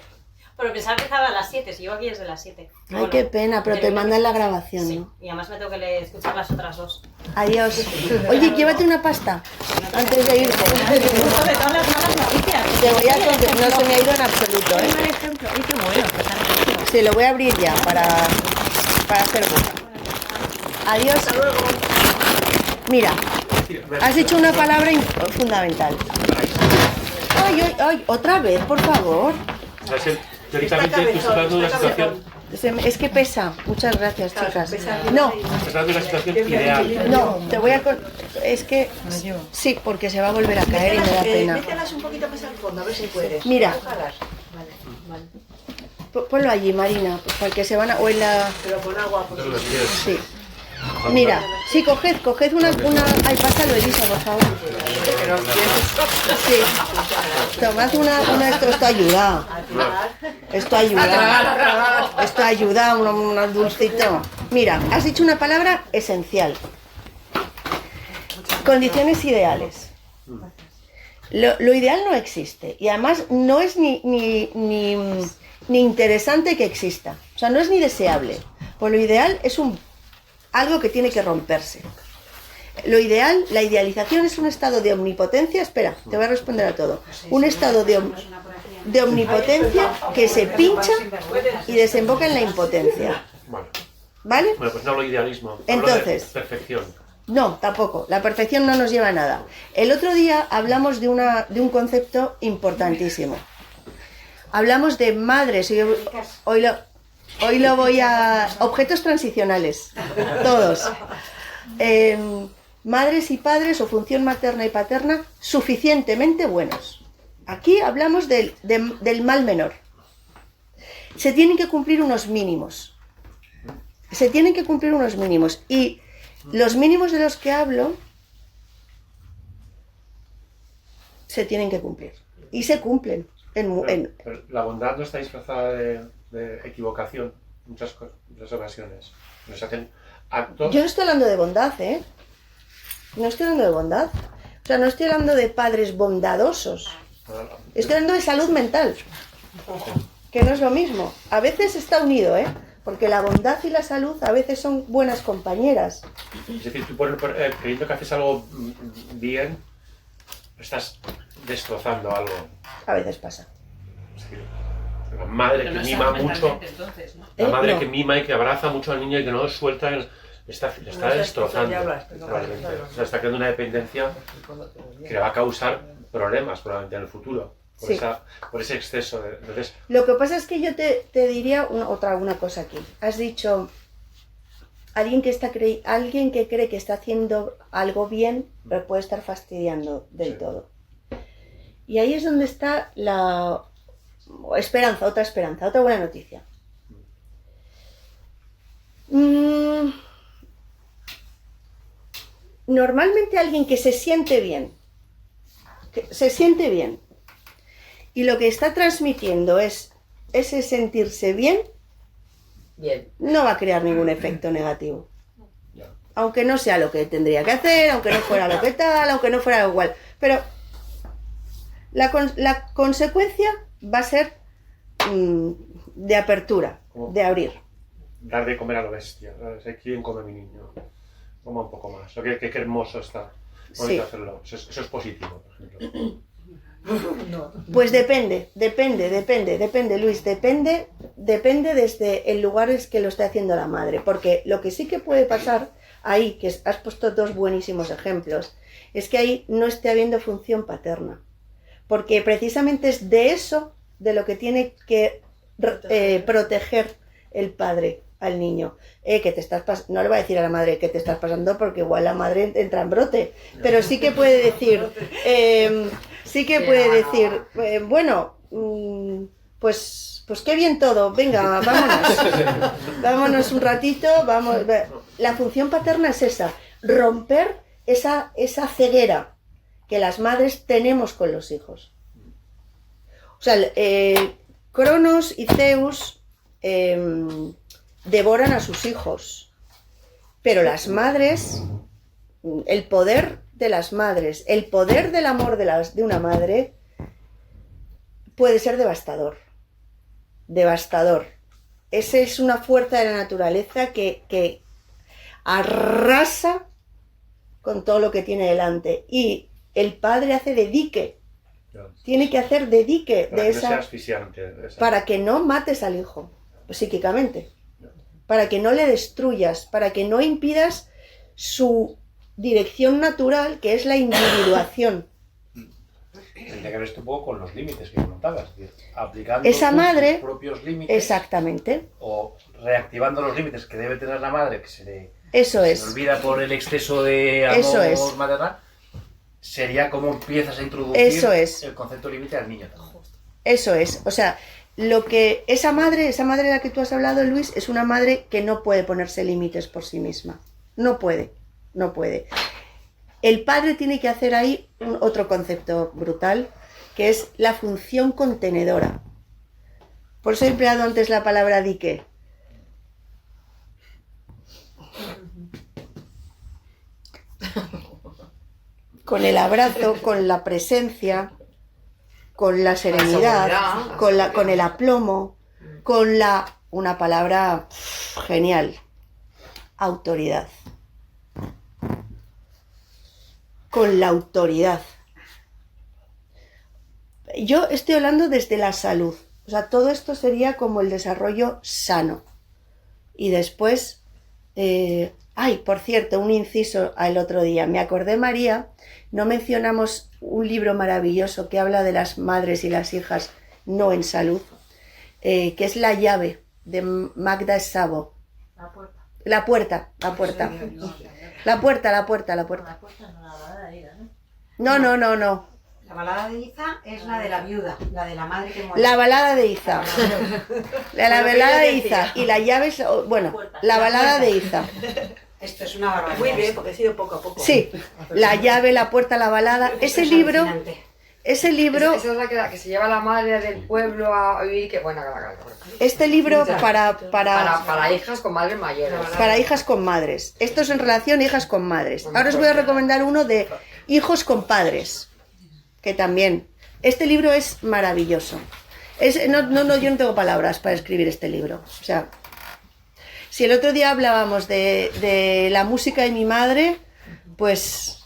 Pero pensaba que empezaba a las 7, si yo aquí desde las 7. Ay, bueno, qué pena, pero te mandan la grabación, sí, ¿no? Y además me tengo que escuchar las otras dos. Adiós. Oye, llévate una pasta antes de irte. Te voy a contar, no se me ha ido en absoluto, ¿eh? Sí, lo voy a abrir ya para hacer boca. Adiós. Hasta luego. Mira, has dicho una palabra fundamental. Ay, ay, otra vez, por favor. Teóricamente, tú estás hablando de una situación... Es que pesa. Muchas gracias, chicas. Estás No, hablando de una situación ideal. no, te voy a... Es que... Sí, porque se va a volver a caer y me da pena. Mételas un poquito más al fondo, a ver si puedes. Mira. Ojalá. Ponlo allí, Marina, porque se van a... O en la... Pero con agua, por favor. Sí. Mira, sí, coged una... Ay, pásalo, Elisa, por favor. Sí. Tomad una... Esto ayuda. Esto ayuda. Esto ayuda, un dulcito. Mira, has dicho una palabra esencial. Condiciones ideales. Lo ideal no existe. Y además no es ni interesante que exista. O sea, no es ni deseable. Pues lo ideal es algo que tiene que romperse. Lo ideal, la idealización es un estado de omnipotencia. Espera, te voy a responder a todo. Un estado de omnipotencia que se pincha y desemboca en la impotencia. ¿Vale? Bueno, pues no hablo de idealismo. Entonces, hablo de perfección. No, tampoco. La perfección no nos lleva a nada. El otro día hablamos de un concepto importantísimo. Hablamos de madres. Hoy lo voy a... Objetos transicionales. Todos. Madres y padres o función materna y paterna suficientemente buenos. Aquí hablamos del mal menor. Se tienen que cumplir unos mínimos. Se tienen que cumplir unos mínimos. Y los mínimos de los que hablo se tienen que cumplir. Y se cumplen. Pero la bondad no está disfrazada de equivocación en muchas ocasiones. Nos hacen actos... Yo no estoy hablando de bondad, ¿eh? No estoy hablando de bondad. O sea, no estoy hablando de padres bondadosos. Estoy hablando de salud mental. Que no es lo mismo. A veces está unido, ¿eh? Porque la bondad y la salud a veces son buenas compañeras. Es decir, tú creyendo que haces algo bien, estás destrozando algo. A veces pasa. Es decir, la madre que mima mucho, entonces, ¿no? la madre no. que mima y que abraza mucho al niño y que no lo suelta, le está destrozando. Ya hablas, Probablemente. O sea, está creando una dependencia que le va a causar problemas probablemente en el futuro. Sí. Por ese exceso. Entonces, Lo que pasa es que yo te diría una cosa aquí. Has dicho, alguien que cree que está haciendo algo bien, pero puede estar fastidiando del todo. Y ahí es donde está la esperanza, otra buena noticia. Normalmente alguien que se siente bien y lo que está transmitiendo es ese sentirse bien, Bien. no va a crear ningún efecto negativo. Ya. Aunque no sea lo que tendría que hacer, aunque no fuera lo que tal, aunque no fuera igual. Pero la consecuencia va a ser de apertura, de abrir. Dar de comer a lo bestia. ¿Sabes? ¿Quién come mi niño? Coma un poco más. O qué hermoso está. Bonito Sí. hacerlo. Eso es positivo, por ejemplo. Pues depende, Luis, depende desde el lugar en que lo esté haciendo la madre, porque lo que sí que puede pasar ahí, que has puesto dos buenísimos ejemplos, es que ahí no esté habiendo función paterna, porque precisamente es de eso de lo que tiene que proteger el padre al niño, que te estás no le va a decir a la madre que te estás pasando porque igual la madre entra en brote, pero sí que puede decir, bueno, pues qué bien todo, venga, vámonos un ratito, vamos. La función paterna es esa, romper esa ceguera que las madres tenemos con los hijos. O sea, Cronos y Zeus devoran a sus hijos, pero las madres, el poder de las madres, el poder del amor de una madre puede ser devastador. Esa es una fuerza de la naturaleza que arrasa con todo lo que tiene delante, y el padre hace de dique, tiene que hacer de dique Para de que no sea esa, asfixiante. para que no mates al hijo psíquicamente, para que no le destruyas, para que no impidas su dirección natural, que es la individuación. Tendría que ver esto un poco con los límites que comentabas, es decir, aplicando Esa tus madre, propios límites exactamente, o reactivando los límites que debe tener la madre, que se eso le es, olvida por el exceso de Eso es. amor maternal, sería como empiezas a introducir Eso es. el concepto límite al niño. eso es, o sea, lo que esa madre de la que tú has hablado, Luis, es una madre que no puede ponerse límites por sí misma, no puede. El padre tiene que hacer ahí otro concepto brutal, que es la función contenedora. Por eso he empleado antes la palabra dique. Con el abrazo, con la presencia, con la serenidad, seguridad, con el aplomo, con una palabra genial, autoridad. Con la autoridad. Yo estoy hablando desde la salud. O sea, todo esto sería como el desarrollo sano. Y después, por cierto, un inciso al otro día. Me acordé, María, no mencionamos un libro maravilloso que habla de las madres y las hijas no en salud, que es La llave, de Magda Szabo. La puerta. La puerta no. No. La balada de Iza es la de la viuda, la de la madre que muere. La balada de Iza. La balada de Iza. Y la llave es, bueno, la balada de Iza. Esto es una barbaridad. Muy bien, porque he sido poco a poco. Sí, la llave, la puerta, la balada. Ese libro, Esa es la que se lleva la madre del pueblo a vivir, que bueno, este libro para hijas con madres mayores. para hijas con madres. Esto es en relación a hijas con madres. Ahora os voy a recomendar uno de hijos con padres, que también. Este libro es maravilloso. Yo no tengo palabras para escribir este libro. O sea, si el otro día hablábamos de la música de mi madre, pues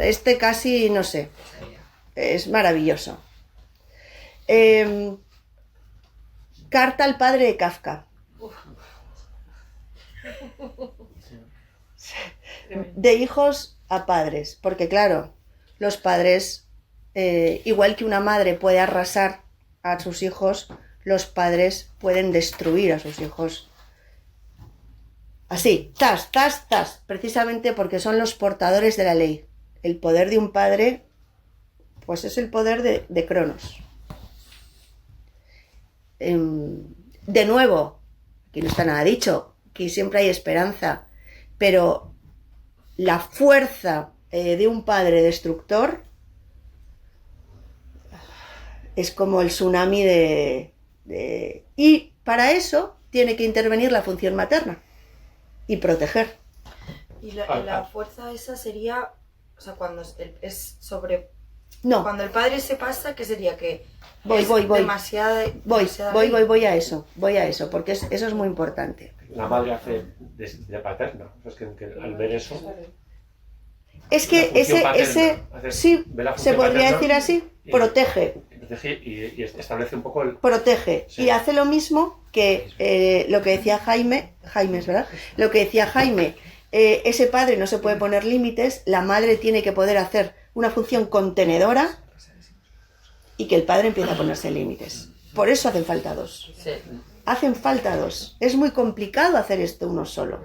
este casi, no sé, es maravilloso. Carta al padre de Kafka. De hijos a padres, porque claro, los padres, igual que una madre puede arrasar a sus hijos, los padres pueden destruir a sus hijos. Así, tas, precisamente porque son los portadores de la ley. El poder de un padre, pues es el poder de Cronos. De nuevo, aquí no está nada dicho, que siempre hay esperanza, pero la fuerza de un padre destructor es como el tsunami Y para eso tiene que intervenir la función materna y proteger. Y la fuerza esa sería, o sea, cuando es sobre... No. Cuando el padre se pasa, ¿qué sería? Que Voy. demasiada Voy a eso, porque eso es muy importante. La madre hace de paterna. O sea, es que al ver eso... Es que sí, se podría decir así, protege. Y establece un poco el... Protege. Sí. Y hace lo mismo que lo que decía Jaime, ¿verdad? Lo que decía Jaime, ese padre no se puede poner límites, la madre tiene que poder hacer una función contenedora y que el padre empiece a ponerse límites. Por eso hacen falta dos. Sí. Hacen falta dos. Es muy complicado hacer esto uno solo.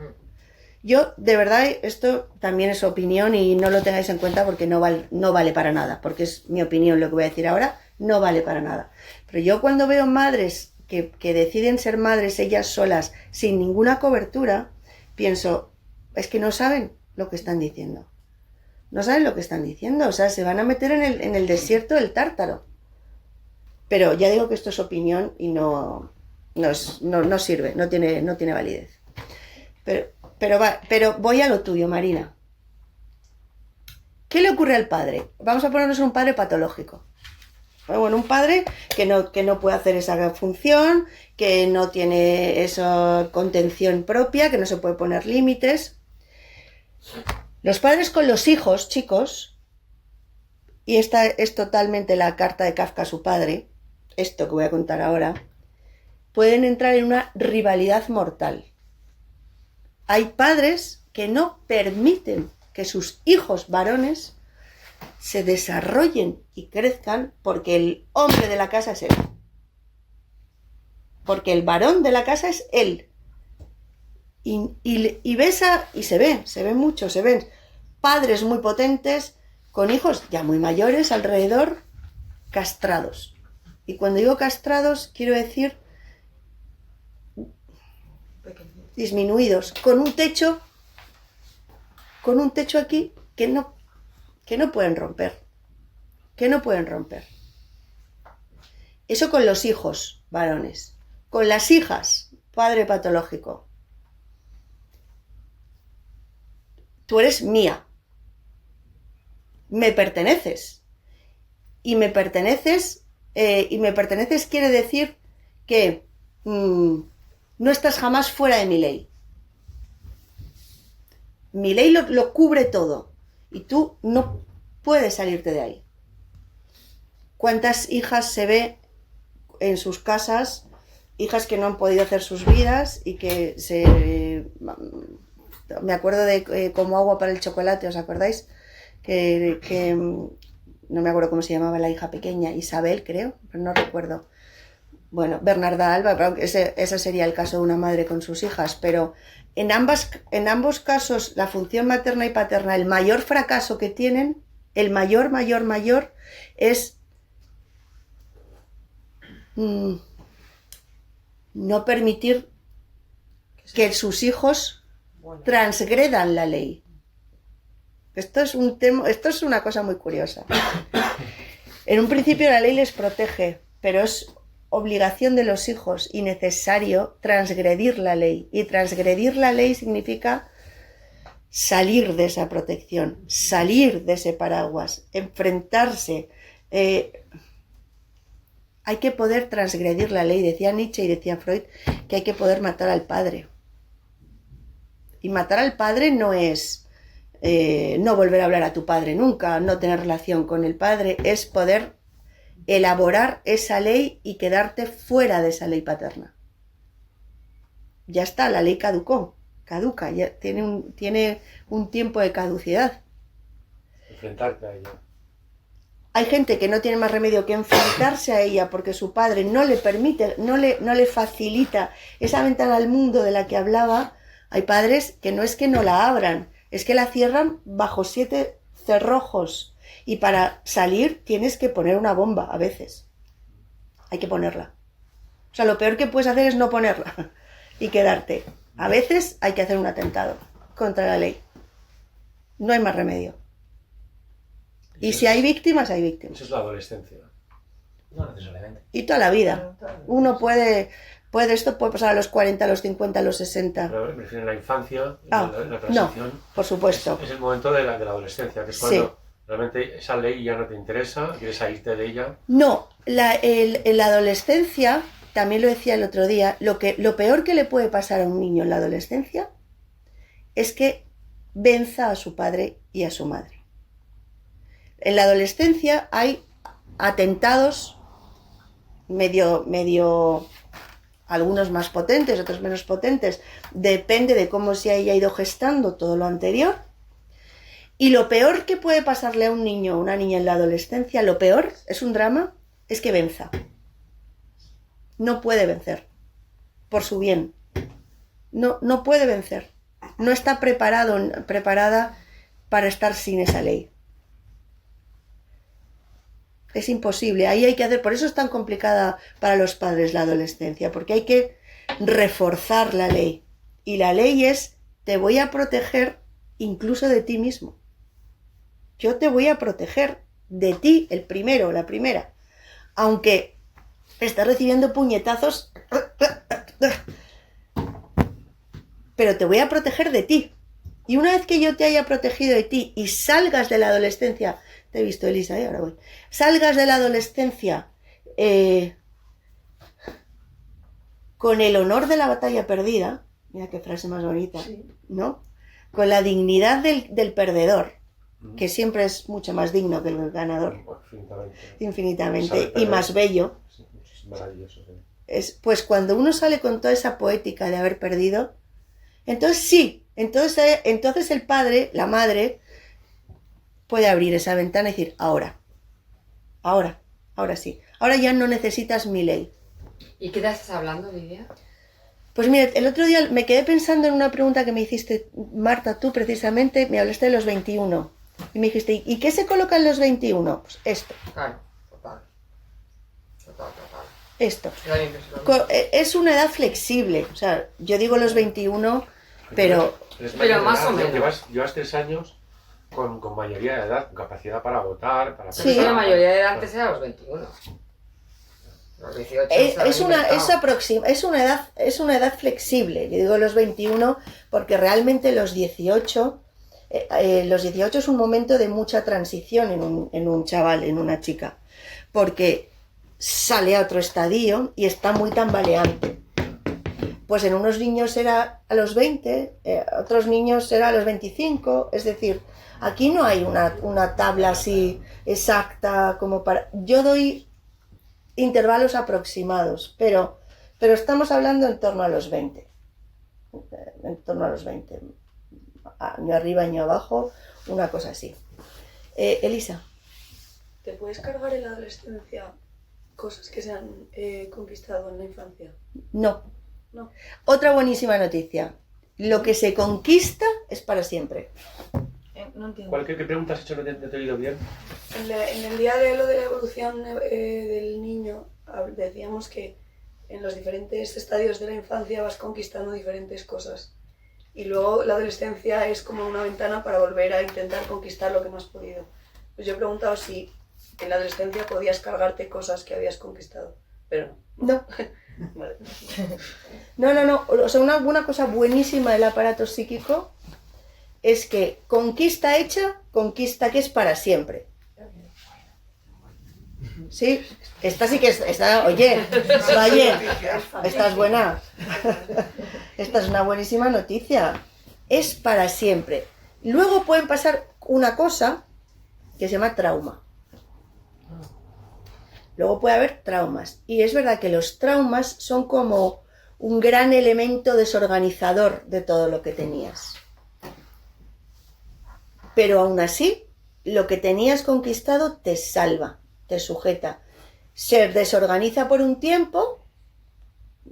Yo, de verdad, esto también es opinión y no lo tengáis en cuenta porque no vale para nada, porque es mi opinión lo que voy a decir ahora, no vale para nada. Pero yo cuando veo madres que deciden ser madres ellas solas, sin ninguna cobertura, pienso, es que no saben lo que están diciendo. No saben lo que están diciendo, o sea, se van a meter en el desierto del Tártaro. Pero ya digo que esto es opinión y no sirve, no tiene validez. Pero voy a lo tuyo, Marina. ¿Qué le ocurre al padre? Vamos a ponernos un padre patológico. Bueno, un padre que no puede hacer esa función, que no tiene esa contención propia, que no se puede poner límites. Los padres con los hijos, chicos, y esta es totalmente la carta de Kafka a su padre, esto que voy a contar ahora, pueden entrar en una rivalidad mortal. Hay padres que no permiten que sus hijos varones se desarrollen y crezcan porque el hombre de la casa es él. Porque el varón de la casa es él. Y se ven mucho, se ven padres muy potentes con hijos ya muy mayores alrededor, castrados. Y cuando digo castrados, quiero decir disminuidos, con un techo aquí que no pueden romper, Eso con los hijos varones. Con las hijas, padre patológico. Tú eres mía. Me perteneces. Y me perteneces quiere decir que no estás jamás fuera de mi ley. Mi ley lo cubre todo y tú no puedes salirte de ahí. ¿Cuántas hijas se ve en sus casas? Hijas que no han podido hacer sus vidas y que me acuerdo de Como agua para el chocolate, ¿os acordáis? Que no me acuerdo cómo se llamaba la hija pequeña, Isabel creo, pero no recuerdo. Bueno, Bernarda Alba, pero ese sería el caso de una madre con sus hijas, pero en ambos casos la función materna y paterna, el mayor fracaso que tienen, el mayor es no permitir que sus hijos transgredan la ley. Esto es una cosa muy curiosa. En un principio la ley les protege, pero es obligación de los hijos y necesario transgredir la ley. Y transgredir la ley significa salir de esa protección, salir de ese paraguas, enfrentarse. Hay que poder transgredir la ley. Decía Nietzsche y decía Freud que hay que poder matar al padre. Y matar al padre no es no volver a hablar a tu padre nunca, no tener relación con el padre, es poder elaborar esa ley y quedarte fuera de esa ley paterna. Ya está, la ley caduca, ya tiene un tiempo de caducidad. Enfrentarte a ella. Hay gente que no tiene más remedio que enfrentarse a ella porque su padre no le permite, no le facilita esa ventana al mundo de la que hablaba. Hay padres que no es que no la abran, es que la cierran bajo 7 cerrojos. Y para salir tienes que poner una bomba a veces. Hay que ponerla. O sea, lo peor que puedes hacer es no ponerla y quedarte. A veces hay que hacer un atentado contra la ley. No hay más remedio. Y si hay víctimas, hay víctimas. Eso es la adolescencia. No necesariamente. Y toda la vida. Uno puede, esto puede pasar a los 40, a los 50, a los 60. Pero me refiero en la infancia, en la No, transición. por supuesto. Es el momento de la adolescencia, que es cuando realmente esa ley ya no te interesa, quieres salirte de ella. No, en la adolescencia, también lo decía el otro día, lo peor que le puede pasar a un niño en la adolescencia es que venza a su padre y a su madre. En la adolescencia hay atentados medio, algunos más potentes, otros menos potentes, depende de cómo se haya ido gestando todo lo anterior. Y lo peor que puede pasarle a un niño o una niña en la adolescencia, lo peor, es un drama, es que venza. No puede vencer, por su bien. No puede vencer. No está preparada para estar sin esa ley. Es imposible. Ahí hay que hacer, por eso es tan complicada para los padres la adolescencia, porque hay que reforzar la ley. Y la ley es, te voy a proteger incluso de ti mismo. Yo te voy a proteger de ti, el primero, la primera. Aunque estás recibiendo puñetazos, pero te voy a proteger de ti. Y una vez que yo te haya protegido de ti y salgas de la adolescencia, te he visto, Elisa, ahora voy, salgas de la adolescencia con el honor de la batalla perdida, mira qué frase más bonita, ¿no? Con la dignidad del perdedor, que siempre es mucho más digno que el ganador, infinitamente, y más bello. Es maravilloso. Pues cuando uno sale con toda esa poética de haber perdido, entonces sí, entonces el padre, la madre, puede abrir esa ventana y decir, ahora sí, ahora ya no necesitas mi ley. ¿Y qué te estás hablando, Lidia? Pues mira, el otro día me quedé pensando en una pregunta que me hiciste, Marta, tú precisamente, me hablaste de los 21. Y me dijiste, ¿y qué se coloca en los 21? Pues esto. Claro, total. Esto. Es una edad flexible. O sea, yo digo los 21, pero más o menos. Llevas 3 años con mayoría de edad, con capacidad para votar, para Sí. Pero la mayoría de edad antes era los 21. Los 18 es una edad flexible. Yo digo los 21 porque realmente los 18 es un momento de mucha transición en un chaval, en una chica, porque sale a otro estadio y está muy tambaleante. Pues en unos niños era a los 20, otros niños era a los 25, es decir, aquí no hay una tabla así exacta como para... Yo doy intervalos aproximados, pero estamos hablando en torno a los 20. Año arriba, año abajo, una cosa así. Elisa. ¿Te puedes cargar en la adolescencia cosas que se han conquistado en la infancia? No. Otra buenísima noticia. Lo que se conquista es para siempre. No entiendo. ¿Qué pregunta has hecho? No te he oído bien. En el día de lo de la evolución del niño, decíamos que en los diferentes estadios de la infancia vas conquistando diferentes cosas. Y luego la adolescencia es como una ventana para volver a intentar conquistar lo que no has podido. Pues yo he preguntado si en la adolescencia podías cargarte cosas que habías conquistado, pero no. Vale. No. O sea, una cosa buenísima del aparato psíquico es que conquista hecha, conquista que es para siempre. Sí, esta sí que está, oye, esta es buena. Esta es una buenísima noticia. Es para siempre. Luego pueden pasar una cosa que se llama trauma. Luego puede haber traumas. Y es verdad que los traumas son como un gran elemento desorganizador de todo lo que tenías. Pero aún así, lo que tenías conquistado te salva, te sujeta. Se desorganiza por un tiempo,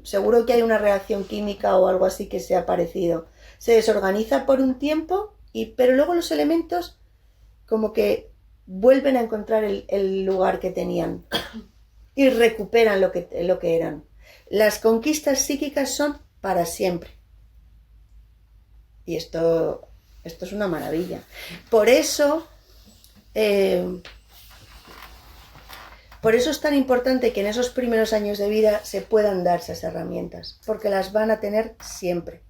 seguro que hay una reacción química o algo así que sea parecido. Se desorganiza por un tiempo, pero luego los elementos como que vuelven a encontrar el lugar que tenían y recuperan lo que eran. Las conquistas psíquicas son para siempre. Y esto es una maravilla. Por eso Por eso es tan importante que en esos primeros años de vida se puedan dar esas herramientas, porque las van a tener siempre.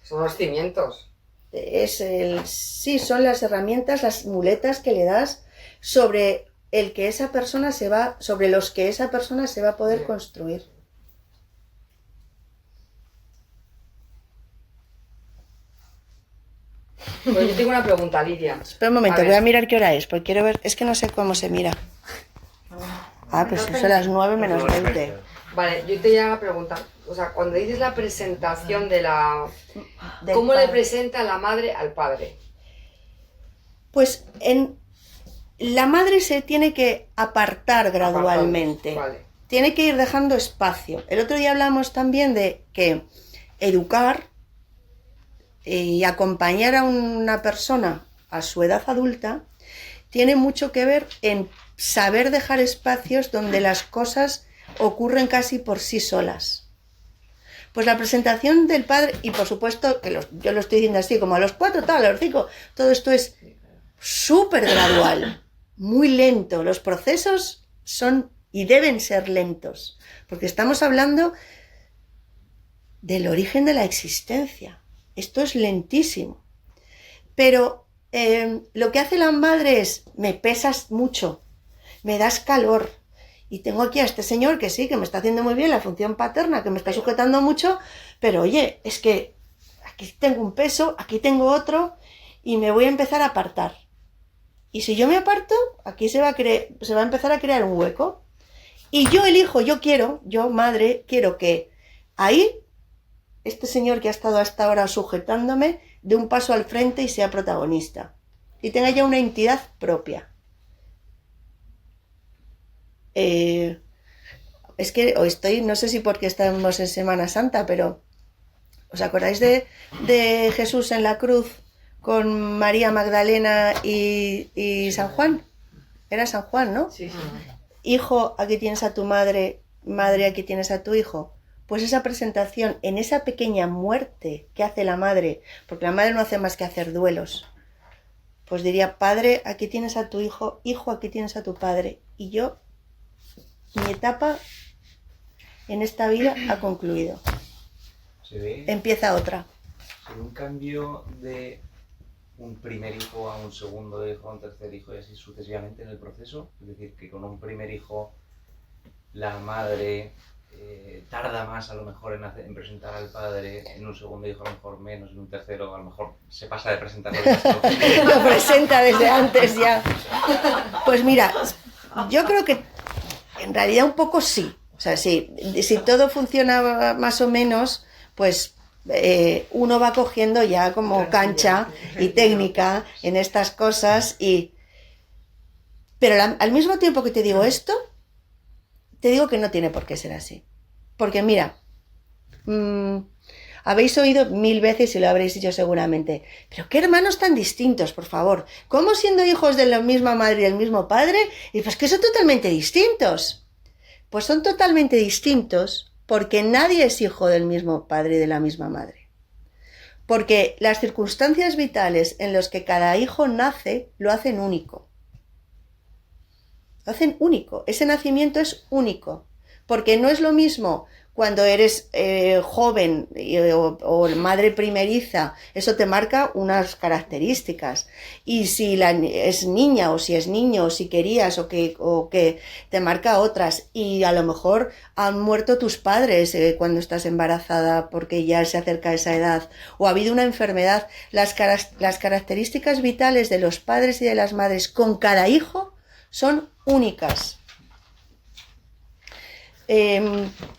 Son los cimientos. Sí, son las herramientas, las muletas que le das sobre el que esa persona sobre los que esa persona se va a poder construir. Pues yo tengo una pregunta, Lidia. Espera un momento, voy a mirar qué hora es, porque quiero ver, es que no sé cómo se mira. Pues son las 9 menos 20. Vale, yo te iba a preguntar, o sea, cuando dices la presentación de la... ¿Cómo padre. le presenta la madre al padre? Pues la madre se tiene que apartar gradualmente. Vale. Tiene que ir dejando espacio. El otro día hablamos también de que educar y acompañar a una persona a su edad adulta tiene mucho que ver en saber dejar espacios donde las cosas ocurren casi por sí solas. Pues la presentación del padre, y por supuesto que yo lo estoy diciendo así, como a los 4, tal, a los 5, todo esto es súper gradual, muy lento. Los procesos son y deben ser lentos, porque estamos hablando del origen de la existencia. Esto es lentísimo. Pero lo que hace la madre es, me pesas mucho, me das calor, y tengo aquí a este señor que sí, que me está haciendo muy bien la función paterna, que me está sujetando mucho, pero oye, es que aquí tengo un peso, aquí tengo otro, y me voy a empezar a apartar. Y si yo me aparto, aquí se va a empezar a crear un hueco. Y yo elijo, yo madre, quiero que ahí, este señor que ha estado hasta ahora sujetándome, dé un paso al frente y sea protagonista. Y tenga ya una entidad propia. Es que hoy no sé si porque estamos en Semana Santa, pero ¿os acordáis de Jesús en la cruz con María Magdalena y San Juan? Era San Juan, ¿no? Sí. Hijo, aquí tienes a tu madre, madre, aquí tienes a tu hijo. Pues esa presentación, en esa pequeña muerte que hace la madre, porque la madre no hace más que hacer duelos, pues diría, padre, aquí tienes a tu hijo, hijo, aquí tienes a tu padre. Y yo, mi etapa en esta vida ha concluido. Se ve, Empieza otra. se ve un cambio de un primer hijo a un segundo hijo, a un tercer hijo y así sucesivamente en el proceso. Es decir, que con un primer hijo la madre tarda más a lo mejor en presentar al padre, en un segundo hijo a lo mejor menos, en un tercero a lo mejor se pasa de presentarlo. Lo presenta desde antes ya. Pues mira, yo creo que en realidad un poco sí. O sea, si todo funciona más o menos, pues uno va cogiendo ya como cancha y técnica en estas cosas. Pero al mismo tiempo que te digo esto, te digo que no tiene por qué ser así. Porque mira, habéis oído 1000 veces y lo habréis dicho seguramente, pero qué hermanos tan distintos, por favor. ¿Cómo siendo hijos de la misma madre y del mismo padre? Y pues que son totalmente distintos. Pues son totalmente distintos porque nadie es hijo del mismo padre y de la misma madre. Porque las circunstancias vitales en las que cada hijo nace lo hacen único. Lo hacen único. Ese nacimiento es único. Porque no es lo mismo cuando eres joven o madre primeriza, eso te marca unas características. Y si es niña o si es niño, o si querías o que te marca otras. Y a lo mejor han muerto tus padres cuando estás embarazada porque ya se acerca esa edad. O ha habido una enfermedad. Las características vitales de los padres y de las madres con cada hijo son únicas.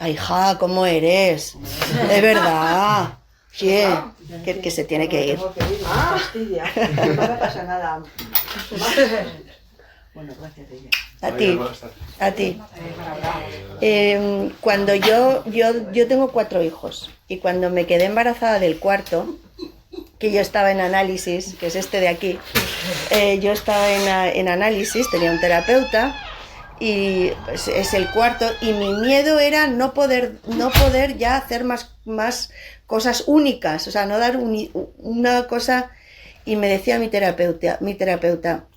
Hija, ¿cómo eres? De verdad. ¿Qué? Que se tiene que ir. Tengo que ir, me fastidia. No me pasa nada. Bueno, gracias ella. A ti. Cuando yo tengo 4 hijos y cuando me quedé embarazada del cuarto, que yo estaba en análisis, que es este de aquí, yo estaba en análisis, tenía un terapeuta. Y es el cuarto, y mi miedo era no poder ya hacer más cosas únicas, o sea, no dar una cosa. Y me decía mi terapeuta,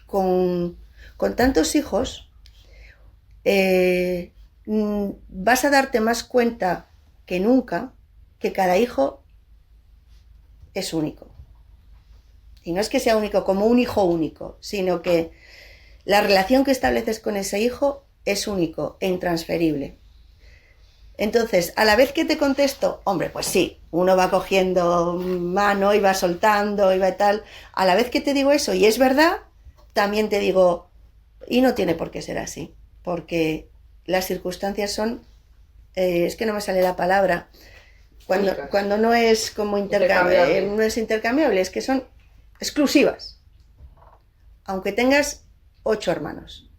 con con tantos hijos, vas a darte más cuenta que nunca que cada hijo es único. Y no es que sea único como un hijo único, sino que la relación que estableces con ese hijo es único e intransferible. Entonces, a la vez que te contesto, hombre, pues sí, uno va cogiendo mano y va soltando y va tal. A la vez que te digo eso, y es verdad, también te digo, y no tiene por qué ser así, porque las circunstancias son, es que no me sale la palabra, cuando no es como intercambiable, no es intercambiable, es que son exclusivas, aunque tengas 8 hermanos.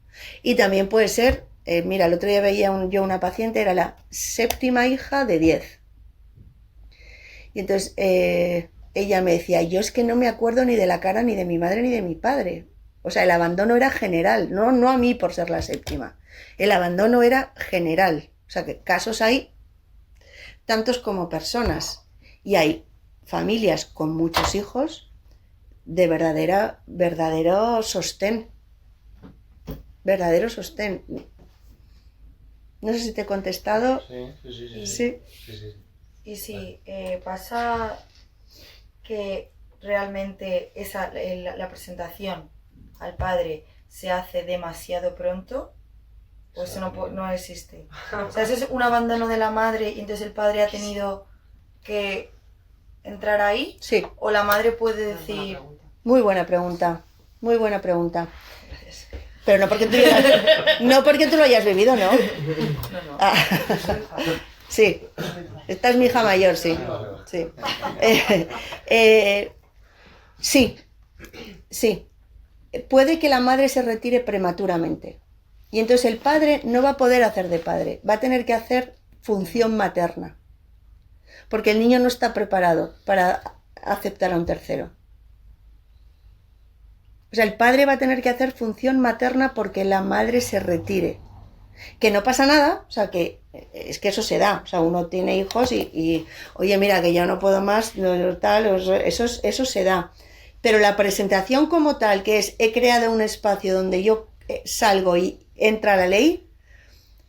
Y también puede ser, mira, el otro día veía yo una paciente, era la 7ª hija de 10. Y entonces ella me decía, yo es que no me acuerdo ni de la cara ni de mi madre ni de mi padre. O sea, el abandono era general, no a mí por ser la 7ª. El abandono era general. O sea, que casos hay tantos como personas. Y hay familias con muchos hijos de verdadero sostén. Verdadero sostén. No sé si te he contestado. Sí. Y si pasa que realmente la presentación al padre se hace demasiado pronto, pues eso no existe. O sea, eso es un abandono de la madre y entonces el padre ha tenido que entrar ahí. Sí. O la madre puede decir... Muy buena pregunta. Muy buena pregunta. Pero no porque tú lo hayas vivido, ¿no? No. Ah, sí. Esta es mi hija mayor, sí. Sí. Sí. Puede que la madre se retire prematuramente. Y entonces el padre no va a poder hacer de padre. Va a tener que hacer función materna. Porque el niño no está preparado para aceptar a un tercero. O sea, el padre va a tener que hacer función materna porque la madre se retire. Que no pasa nada, o sea, que es que eso se da. O sea, uno tiene hijos y oye, mira, que yo no puedo más, eso se da. Pero la presentación como tal, que es, he creado un espacio donde yo salgo y entra la ley,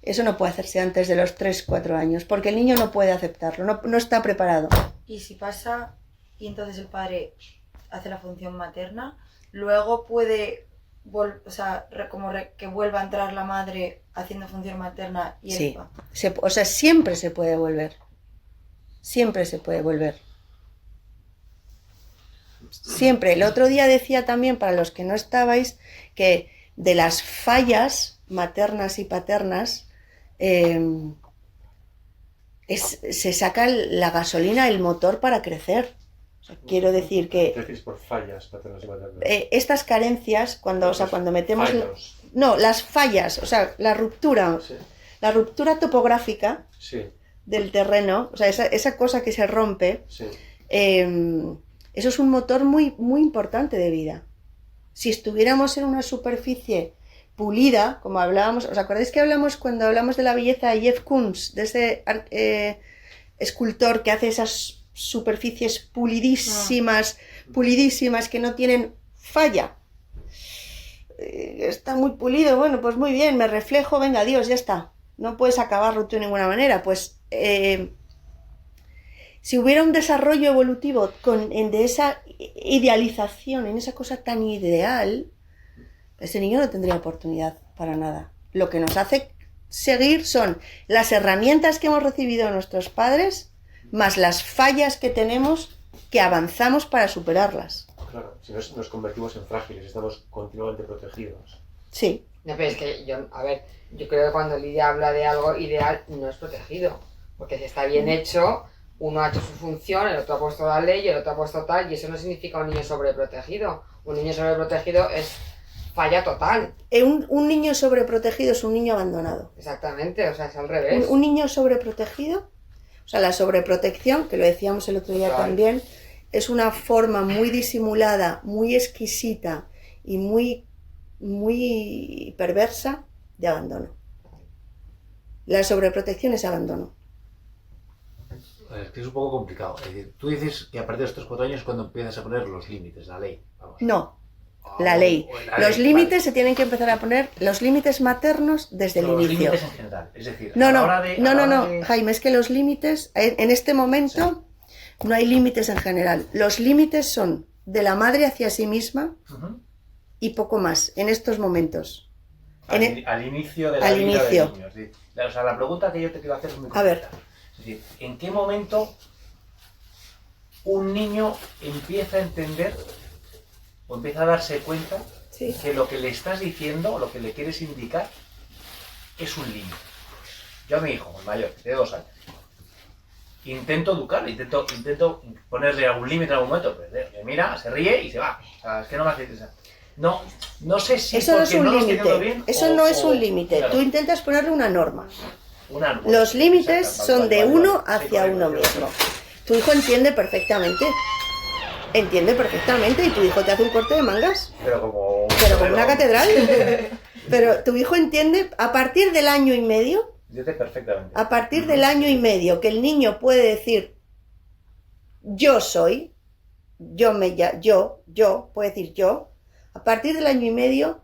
eso no puede hacerse antes de los 3-4 años, porque el niño no puede aceptarlo, no está preparado. Y si pasa, y entonces el padre hace la función materna, luego puede, que vuelva a entrar la madre haciendo función materna y sí. O sea, siempre se puede volver. Siempre se puede volver. Siempre. El otro día decía también, para los que no estabais, que de las fallas maternas y paternas se saca la gasolina, el motor para crecer. O sea, quiero decir que... ¿Qué decís por fallas paternas y maternas? Estas carencias, cuando metemos... Fallos. No, las fallas, o sea, la ruptura. Sí. La ruptura topográfica sí. del terreno, o sea, esa cosa que se rompe, sí. Eso es un motor muy, muy importante de vida. Si estuviéramos en una superficie pulida, como hablábamos, ¿os acordáis que hablamos cuando hablamos de la belleza de Jeff Koons, de ese escultor que hace esas superficies pulidísimas que no tienen falla? Está muy pulido, bueno, pues muy bien, me reflejo, venga, adiós, ya está. No puedes acabarlo tú de ninguna manera. Pues si hubiera un desarrollo evolutivo de esa idealización, en esa cosa tan ideal, ese niño no tendría oportunidad para nada. Lo que nos hace seguir son las herramientas que hemos recibido de nuestros padres, más las fallas que tenemos, que avanzamos para superarlas. Claro, si nos convertimos en frágiles, estamos continuamente protegidos. Sí. No, pero es que yo creo que cuando Lidia habla de algo ideal, no es protegido. Porque si está bien hecho, uno ha hecho su función, el otro ha puesto la ley, el otro ha puesto tal, y eso no significa un niño sobreprotegido. Un niño sobreprotegido es falla total. Un niño sobreprotegido es un niño abandonado. Exactamente, o sea, es al revés. Un niño sobreprotegido, o sea, la sobreprotección, que lo decíamos el otro día también, es una forma muy disimulada, muy exquisita y muy, muy perversa de abandono. La sobreprotección es abandono. Es que es un poco complicado. Es decir, tú dices que a partir de estos 4 años es cuando empiezas a poner los límites, la ley. Vamos. No. La ley. La Los ley, límites vale. se tienen que empezar a poner, los límites maternos desde el Pero los inicio. límites en general, es decir, No, a la no, hora de... no, a la no, hora no, de- Jaime, es que los límites, en este momento, no hay límites en general. Los límites son de la madre hacia sí misma Ujú. y poco más, en estos momentos. Al inicio de la al vida inicio. del niño. Es decir, o sea, la pregunta que yo te quiero hacer es muy A ver. concreta. Es decir, ¿en qué momento un niño empieza a entender o empieza a darse cuenta Sí. que lo que le estás diciendo, lo que le quieres indicar, es un límite? Yo a mi hijo, el mayor, que tiene 2 años, intento educarlo, intento ponerle algún límite en algún momento, pero me mira, se ríe y se va. O sea, es que no me hace... No sé si Eso no es porque un no lo estoy haciendo límite. bien Eso o- no es o- un límite. claro, Tú intentas ponerle una norma. una norma. Los límites Exacto, son tal de cual, uno sí, hacia correcto, uno correcto. mismo. Tu hijo entiende perfectamente. Entiende perfectamente y tu hijo te hace un corte de mangas. Pero como... Pero como una catedral. Pero tu hijo entiende a partir del año y medio, Dice perfectamente. a partir del año y medio que el niño puede decir yo soy, puede decir yo, a partir del año y medio,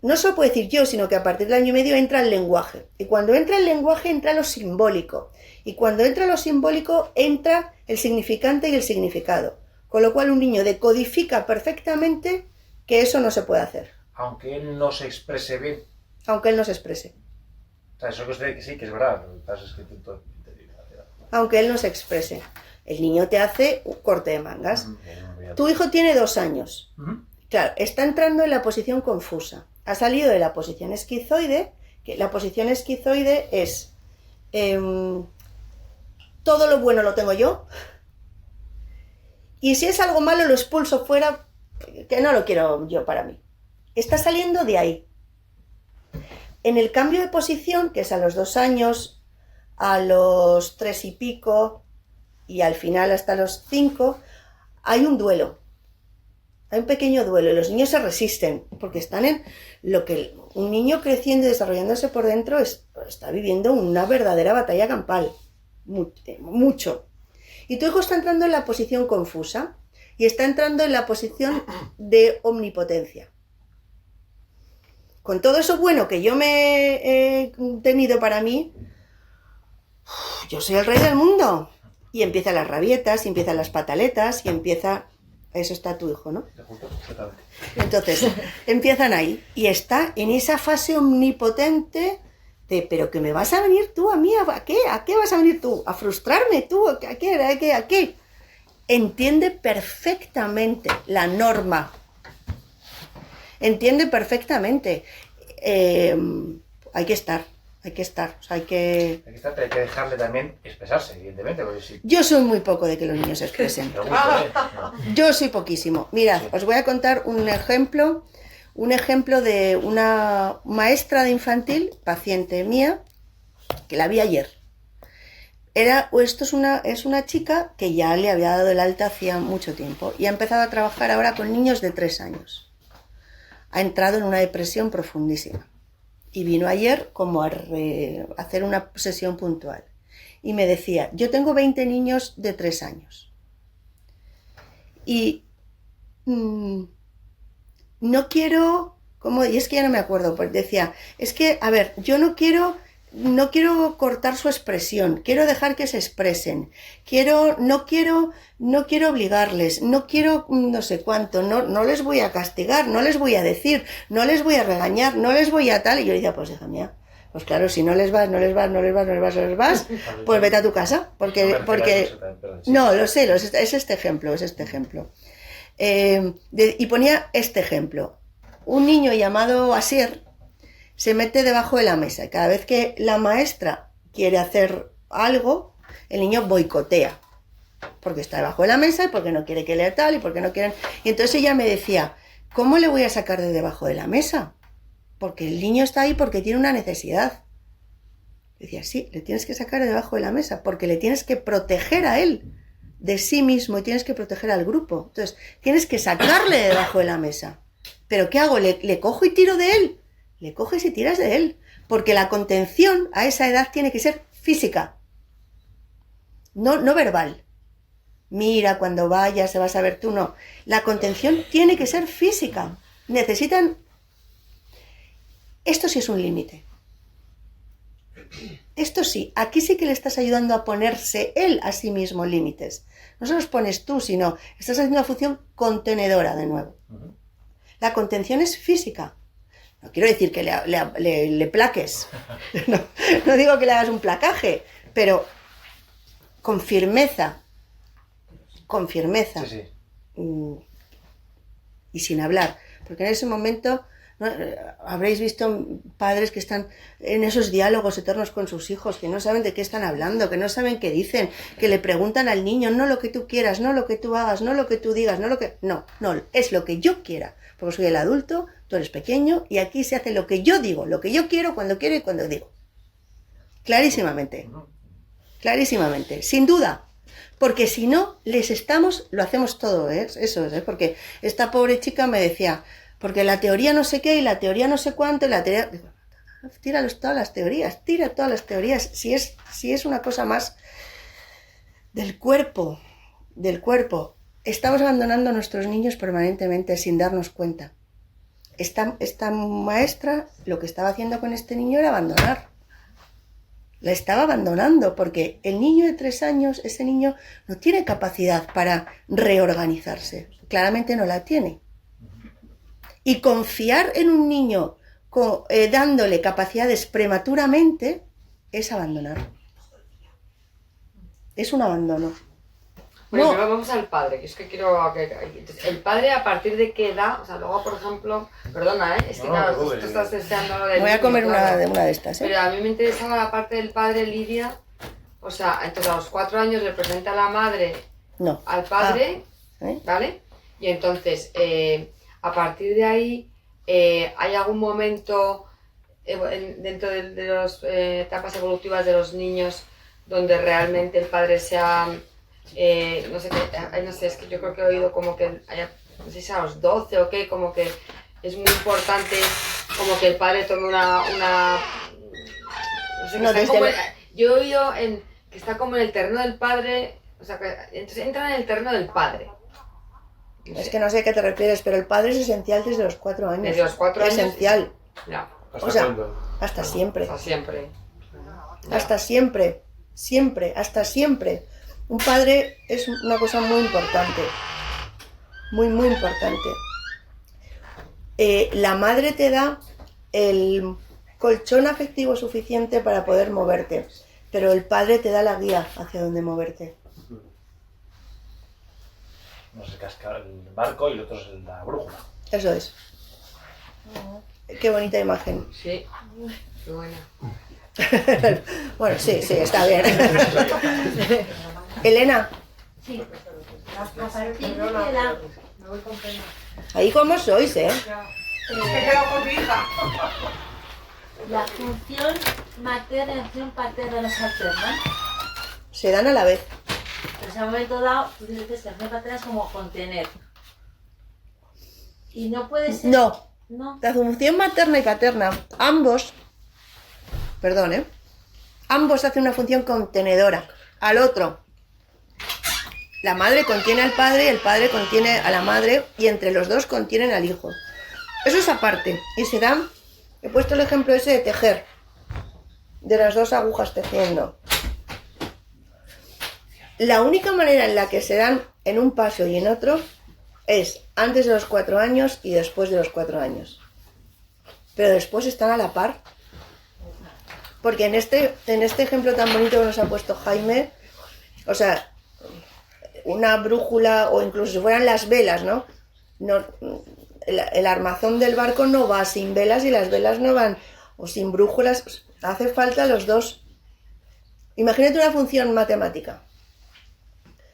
no solo puede decir yo, sino que a partir del año y medio entra el lenguaje. Y cuando entra el lenguaje entra lo simbólico. Y cuando entra lo simbólico entra el significante y el significado. Con lo cual un niño decodifica perfectamente que eso no se puede hacer, Aunque él no se exprese bien. aunque él no se exprese. O sea, eso que usted que sí, que es verdad. Lo que pasa es que intento... Aunque él no se exprese. El niño te hace un corte de mangas. Tu hijo tiene 2 años. Claro, está entrando en la posición confusa. Ha salido de la posición esquizoide, que la posición esquizoide es todo lo bueno lo tengo yo, y si es algo malo lo expulso fuera, que no lo quiero yo para mí. Está saliendo de ahí. En el cambio de posición, que es a los 2 años, a los 3 y pico, y al final hasta los 5, hay un duelo. Hay un pequeño duelo y los niños se resisten porque están en lo que un niño creciendo y desarrollándose por dentro está viviendo una verdadera batalla campal. Mucho. Y tu hijo está entrando en la posición confusa y está entrando en la posición de omnipotencia. Con todo eso bueno que yo me he tenido para mí, yo soy el rey del mundo. Y empiezan las rabietas, y empiezan las pataletas, y empieza... Eso está tu hijo, ¿no? Entonces, empiezan ahí, y está en esa fase omnipotente de, pero que me vas a venir tú a mí, ¿a qué? ¿A qué vas a venir tú? ¿A frustrarme tú? ¿A qué? ¿A qué? Entiende perfectamente la norma. Entiende perfectamente. Hay que estar. O sea, hay que dejarle también expresarse, evidentemente. Porque si... Yo soy muy poco de que los niños se expresen. Yo soy poquísimo. Mirad, os voy a contar un ejemplo de una maestra de infantil, paciente mía, que la vi ayer. Esto es una chica que ya le había dado el alta hacía mucho tiempo y ha empezado a trabajar ahora con niños de 3 años. Ha entrado en una depresión profundísima. Y vino ayer como a hacer una sesión puntual. Y me decía, yo tengo 20 niños de 3 años. Y no quiero, y es que ya no me acuerdo, pues decía, es que, a ver, yo no quiero cortar su expresión, quiero dejar que se expresen, no quiero obligarles, no quiero no sé cuánto, no les voy a castigar, no les voy a decir, no les voy a regañar, no les voy a tal. Y yo decía, pues hija mía, pues claro, si no les vas, pues vete a tu casa, porque no, lo sé, es este ejemplo. Y ponía este ejemplo. Un niño llamado Asier se mete debajo de la mesa y cada vez que la maestra quiere hacer algo, el niño boicotea. Porque está debajo de la mesa y porque no quiere que lea tal y porque no quieren... Y entonces ella me decía, ¿cómo le voy a sacar de debajo de la mesa? Porque el niño está ahí porque tiene una necesidad. Decía, sí, le tienes que sacar de debajo de la mesa porque le tienes que proteger a él de sí mismo y tienes que proteger al grupo. Entonces, tienes que sacarle de debajo de la mesa. ¿Pero qué hago? ¿Le cojo y tiro de él? Le coges y tiras de él. Porque la contención a esa edad tiene que ser física. No verbal. mira, cuando vayas se vas a ver tú, no. La contención tiene que ser física. Necesitan... Esto sí es un límite. Esto sí, aquí sí que le estás ayudando a ponerse él a sí mismo límites. No se los pones tú, sino estás haciendo una función contenedora de nuevo. La contención es física. No quiero decir que le plaques. No digo que le hagas un placaje, pero con firmeza. Con firmeza. Sí, sí. Y sin hablar. Porque en ese momento... ¿no? Habréis visto padres que están en esos diálogos eternos con sus hijos, que no saben de qué están hablando, que no saben qué dicen, que le preguntan al niño, no lo que tú quieras, no lo que tú hagas, no lo que tú digas, no lo que... No, es lo que yo quiera, porque soy el adulto, tú eres pequeño, y aquí se hace lo que yo digo, lo que yo quiero y cuando digo. Clarísimamente, sin duda. Porque si no, lo hacemos todo, ¿eh? Eso es, ¿eh? Porque esta pobre chica me decía... Porque la teoría no sé qué y la teoría no sé cuánto y la teoría... Tira todas las teorías. Si es una cosa más del cuerpo. Estamos abandonando a nuestros niños permanentemente sin darnos cuenta. Esta maestra lo que estaba haciendo con este niño era abandonar. La estaba abandonando porque el niño de 3 años, ese niño no tiene capacidad para reorganizarse. Claramente no la tiene. Y confiar en un niño dándole capacidades prematuramente es abandonar. Es un abandono. Bueno, No. pero vamos al padre, que es que quiero... Entonces, el padre, ¿a partir de qué edad? O sea, luego, por ejemplo... Perdona, ¿eh? Es que claro, tú estás deseando lo del Voy a niño, comer claro. una de estas, ¿eh? Pero a mí me interesaba la parte del padre, Lidia. O sea, entonces a los 4 años le presenta a la madre al padre, ¿vale? Y entonces... a partir de ahí, ¿hay algún momento dentro de las etapas evolutivas de los niños donde realmente el padre sea, no sé, es que yo creo que he oído como que, no sé si a los 12 o qué, como que es muy importante como que el padre tome una no sé, que está como, yo he oído que está como en el terreno del padre, o sea, que entonces entra en el terreno del padre. Es que no sé a qué te refieres, pero el padre es esencial desde los 4 años. Desde los 4 años. Esencial. No. ¿Hasta cuándo? Hasta siempre. Hasta siempre. Hasta siempre. Siempre, hasta siempre. Un padre es una cosa muy importante. Muy, muy importante. La madre te da el colchón afectivo suficiente para poder moverte, pero el padre te da la guía hacia dónde moverte. Uno es el barco y el otro es la brújula. Eso es. Qué bonita imagen. Sí, qué buena. Bueno, sí, está bien. Elena. Sí. A partir de la... Ahí como sois, ¿eh? Me quedo con mi hija. La función materna y la función paterna no se alternan. Se dan a la vez. Pero en un momento dado, tú dices que la función paterna es como contener. Y no puede ser... No. No. La función materna y paterna, ambos hacen una función contenedora al otro. La madre contiene al padre y el padre contiene a la madre y entre los dos contienen al hijo. Eso es aparte. Y se dan, he puesto el ejemplo ese de tejer, de las 2 agujas tejiendo. La única manera en la que se dan en un paso y en otro es antes de los 4 años y después de los 4 años. Pero después están a la par. Porque en este ejemplo tan bonito que nos ha puesto Jaime, o sea, una brújula o incluso si fueran las velas, ¿no? El armazón del barco no va sin velas y las velas no van, o sin brújulas, hace falta los dos. Imagínate una función matemática.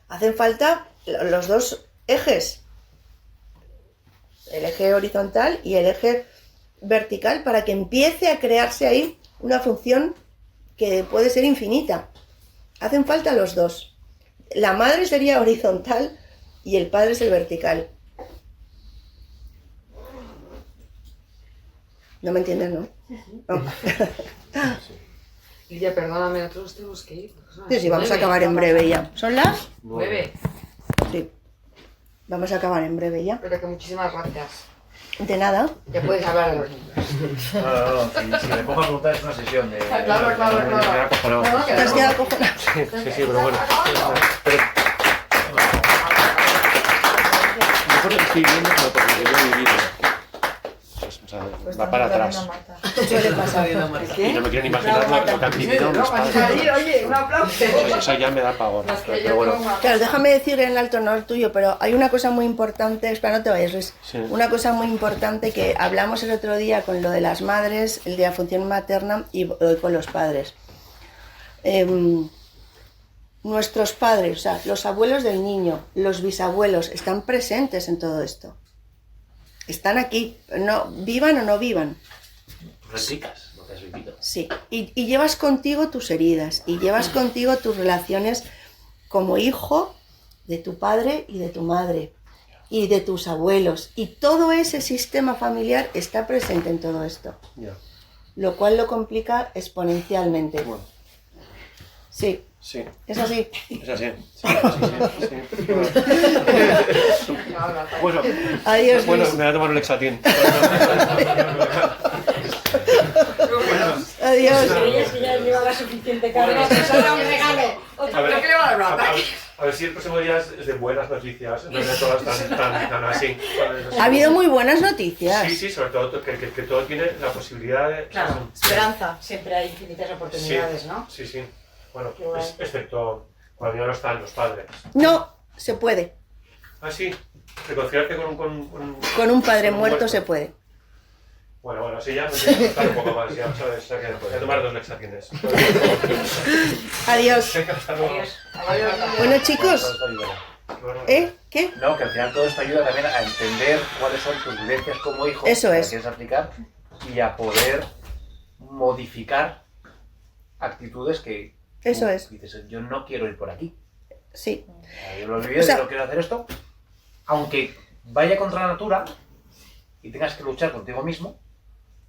Hacen falta los dos ejes, el eje horizontal y el eje vertical, para que empiece a crearse ahí una función que puede ser infinita. Hacen falta los dos. La madre sería horizontal y el padre es el vertical. ¿No me entiendes, no? No. Lidia, perdóname, nosotros tenemos que ir. Sí, vamos a acabar en breve ya. ¿Son las? 9. Vamos a acabar en breve ya. Pero que muchísimas gracias. De nada. Ya puedes hablar de los niños. No, si me pongo a preguntar es una sesión de... Claro. Te has quedado acojonado. Sí, pero bueno. Pero... Mejor que estoy viendo que lo que yo he vivido. Pues, o sea, va para atrás. Suele pasar. Y no me quiero ni imaginar lo que han vivido mis padres. Oye, un aplauso. Eso ya me da pavor. Pero bueno. Claro, déjame decir en alto honor tuyo, pero hay una cosa muy importante, espera, no te vayas, Luis. Sí. Una cosa muy importante que hablamos el otro día con lo de las madres, el de la función materna y hoy con los padres. Nuestros padres, o sea, los abuelos del niño, los bisabuelos, están presentes en todo esto. Están aquí, no, vivan o no vivan. Replicas lo que has vivido. Sí, y llevas contigo tus heridas, y llevas contigo tus relaciones como hijo de tu padre y de tu madre, y de tus abuelos, y todo ese sistema familiar está presente en todo esto, lo cual lo complica exponencialmente. Bueno. Sí. Sí. Es así. Es así. Sí. Bueno, adiós, bueno, Luis. me voy a tomar un Lexatin. Adiós. Creías que ya llevaba suficiente carga. Un regalo. A ver si el próximo día es de buenas noticias, no de todas tan así. Ha habido muy buenas noticias. Sí, sí, sobre todo que todo tiene la posibilidad de... Claro, esperanza. Siempre hay infinitas oportunidades, sí, ¿no? Sí, sí. Bueno, excepto cuando ya no están los padres. No, se puede. Ah, sí. Reconciliarte Con un padre muerto se puede. Bueno, sí, ya me tienes que contar un poco más, ya sabes, o sea que voy a tomar 2 Lexatines. Adiós. Hasta luego. Bueno, chicos. ¿Qué? No, que al final todo esto ayuda también a entender cuáles son tus vivencias como hijo. Eso es. Que quieres aplicar y a poder modificar actitudes que Eso es. dices, yo no quiero ir por aquí. Sí. Yo lo he vivido, yo no quiero hacer esto. Aunque vaya contra la natura y tengas que luchar contigo mismo,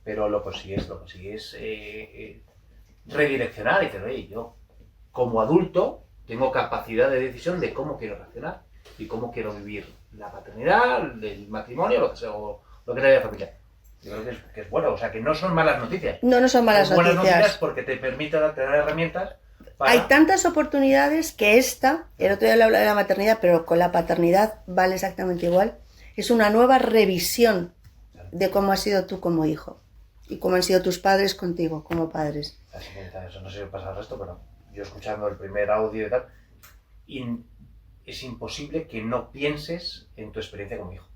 pero lo consigues redireccionar y dices, oye, yo como adulto tengo capacidad de decisión de cómo quiero reaccionar y cómo quiero vivir la paternidad, el matrimonio, lo que sea, o lo que sea de la familia. Yo creo que es bueno, o sea, que no son malas noticias. No son malas son buenas noticias. porque te permite tener herramientas para... Hay tantas oportunidades que el otro día le hablaba de la maternidad, pero con la paternidad vale exactamente igual. Es una nueva revisión de cómo has sido tú como hijo y cómo han sido tus padres contigo como padres. Eso no sé si pasa el resto, pero yo escuchando el primer audio y tal, es imposible que no pienses en tu experiencia como hijo.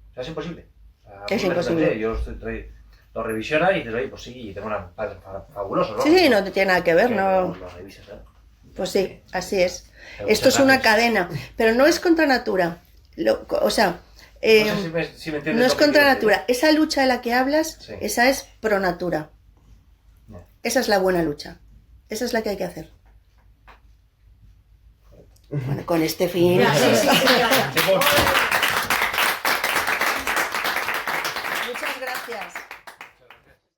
O sea, es imposible. O sea, Es imposible. Yo lo revisiona y dices, oye, pues sí, tengo un padre fabuloso, ¿no? Sí, no te tiene nada que ver, ¿no? Lo revisas, ¿eh? Pues sí, así es. Muchas Esto es una gracias. cadena, pero no es contra natura. O sea, No sé si me entiendes no es lo que contra quiero natura. decir. Esa lucha de la que hablas, Sí. esa es pro natura. No. Esa es la buena lucha. Esa es la que hay que hacer. Bueno, con este fin. Muchas gracias.